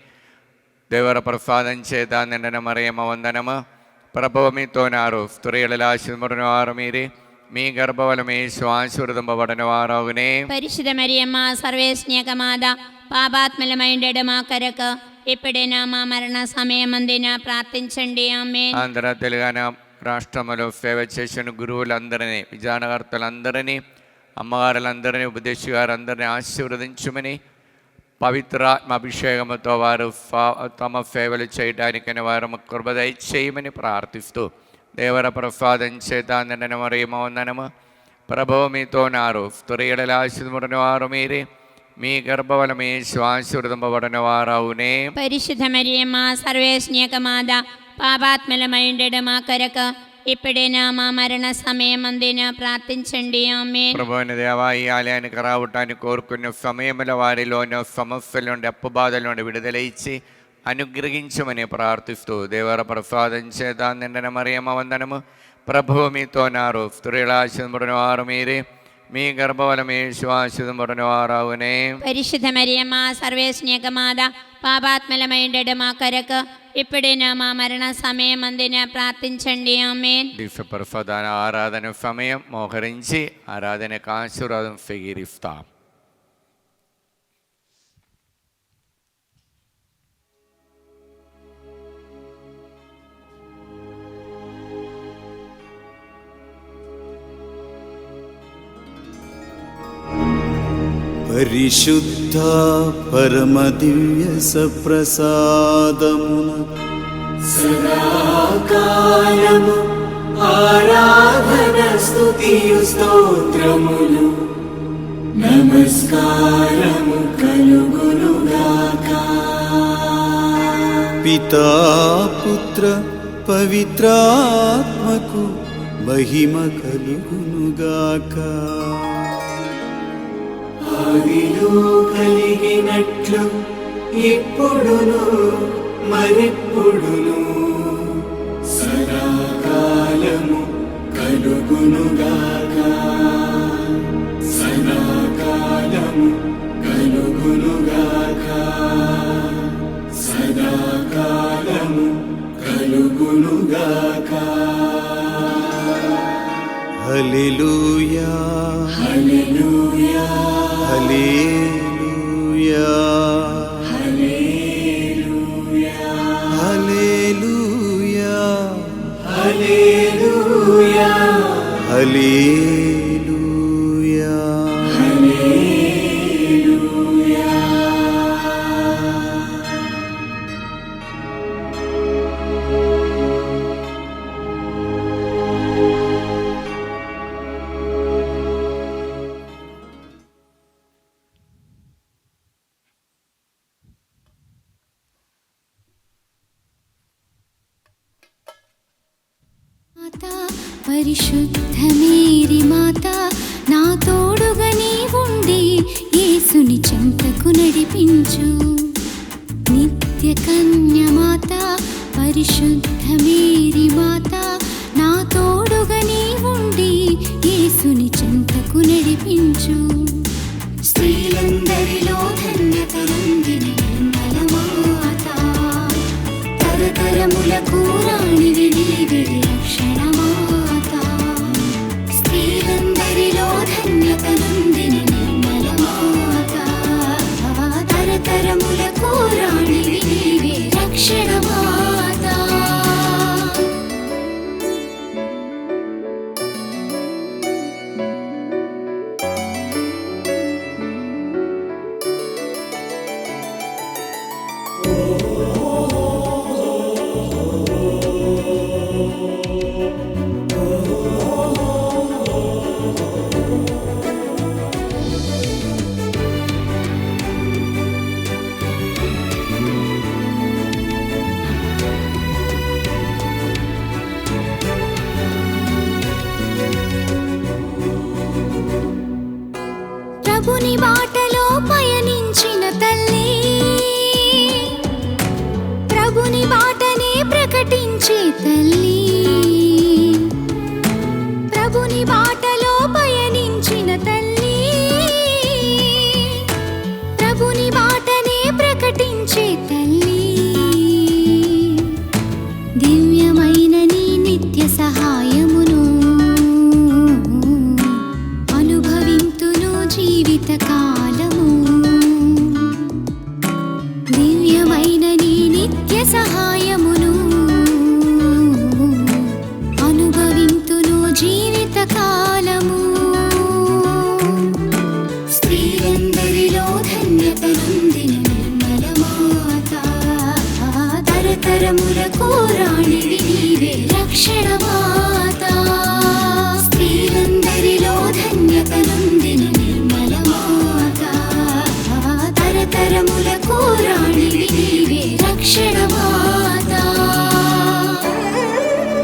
దేవర ప్రసాదం చేత నిండిన మరియమ్మ వందనము. ప్రభువు మీతోనారు, స్త్రీలలో ఆశీర్వదించిన వారు మీరే, మీ గర్భఫలమే ఆశీర్వదింపబడిన వారగునే. పరిశుద్ధ మరియమ్మ సర్వేశ్ఞక మాత, పాపాత్మలమైండెడు మా కొరకు ఇప్పుడైనా మా మరణ సమయమందిన ప్రార్థించండి. ఆమేన్. ఆంధ్ర తెలంగాణ రాష్ట్రంలో సేవ చేసిన గురువులందరినీ, విజయనగర్తలందరినీ అమ్మగారులందరినీ, ఉపదేశగారందరినీ ఆశీర్వదించుమని, పవిత్రాత్మాభిషేకముతో వారు తమ సేవలు చేయడానికని వారు కృప దయచేయమని ప్రార్థిస్తూ, దేవర ప్రసాదం చేత నిండిన మరియమ్మ వందనము. ప్రభువు మీతో ఉన్నారు. స్త్రీలలో ఆశీర్వదింపబడిన వారు మీరే, మీ గర్భఫలము యేసు ఆశీర్వదింపబడిన వారవునే. పరిశుద్ధ మరియమ్మ సర్వేశ్వని యొక్క మాత, పాపాత్మలమైండెడు మా కొరకు ఇప్పుడైనా మా మరణ సమయమందున ప్రార్థించండి. ఆమేన్. ప్రభువైన దేవా, ఈ ఆలయానికి రావటానికి కోరుకున్న సమయంలో వారిలోని సమస్యల నుండి, అప్పు బాధల నుండి విడుదల ఇచ్చి అనుగ్రహించమని ప్రార్థిస్తూ, దేవర ప్రసాదం చేత నిండిన మరియమ్మ వందనము. ప్రభువు మీతో ఉన్నారు. స్త్రీల ఆశీర్వదింపబడిన వారు మీరే, మీ గర్భఫలము యేసు ఆశీర్వదింపబడిన వారవునే. పరిశుద్ధ మరియమ్మ సర్వేశ్వని యొక్క మాత, పాపాత్మలమైండెడు మా కొరకు ఇప్పుడైనా మా మరణ సమయమందున ప్రార్థించండి. ఆమేన్. దివ్య ప్రసాదాన ఆరాధన సమయం మోహరించి ఆరాధనకు ఆశీర్వాదం స్వీకరిస్తాం. పరిశుద్ధ పరమ దివ్య సప్రసాదమున సదాకాలము ఆరాధన స్తుతియు స్తోత్రములు నమస్కారము కలుగునుగాక. పితా పుత్ర పవిత్రాత్మకు మహిమ కలుగునుగాక. ఆదిలో కలిగినట్లు ఇప్పుడును మరెప్పుడును సదాకాలము కలుగునుగాక. సదాకాలము కలుగునుగాక. సదాకాలము కలుగునుగాక. హల్లెలూయా hallelujah hallelujah hallelujah hallelujah hallelujah hallelujah. హల్లెలూయా. పరిశుద్ధ మేరీ మాత, నా తోడుగా నీ ఉండి యేసుని చెంతకు నడిపించు. నిత్య కన్య మాత, పరిశుద్ధ మేరీ మాత, నా తోడుగా నీ ఉండి యేసుని చెంతకు నడిపించు. స్త్రీలందరిలో ధన్యత నొందిన నిర్మల మాత, తరతరములకు రాణివి నీవే రక్షణ మాత. స్త్రీలందరిలో ధన్యత నొందిన నిర్మల మాత, తరతరములకు రాణివి నీవే రక్షణ మాత. ప్రభుని బాటలో పయనించిన తల్లి, ప్రభుని బాటనే ప్రకటించే తల్లి. ప్రభుని బాటలో పయనించిన తల్లి, ప్రభుని బాటనే ప్రకటించే తల్లి. దివ్యమైన నీ నిత్య సహాయమును అనుభవింతును జీవిత కాలం. వరముల కోర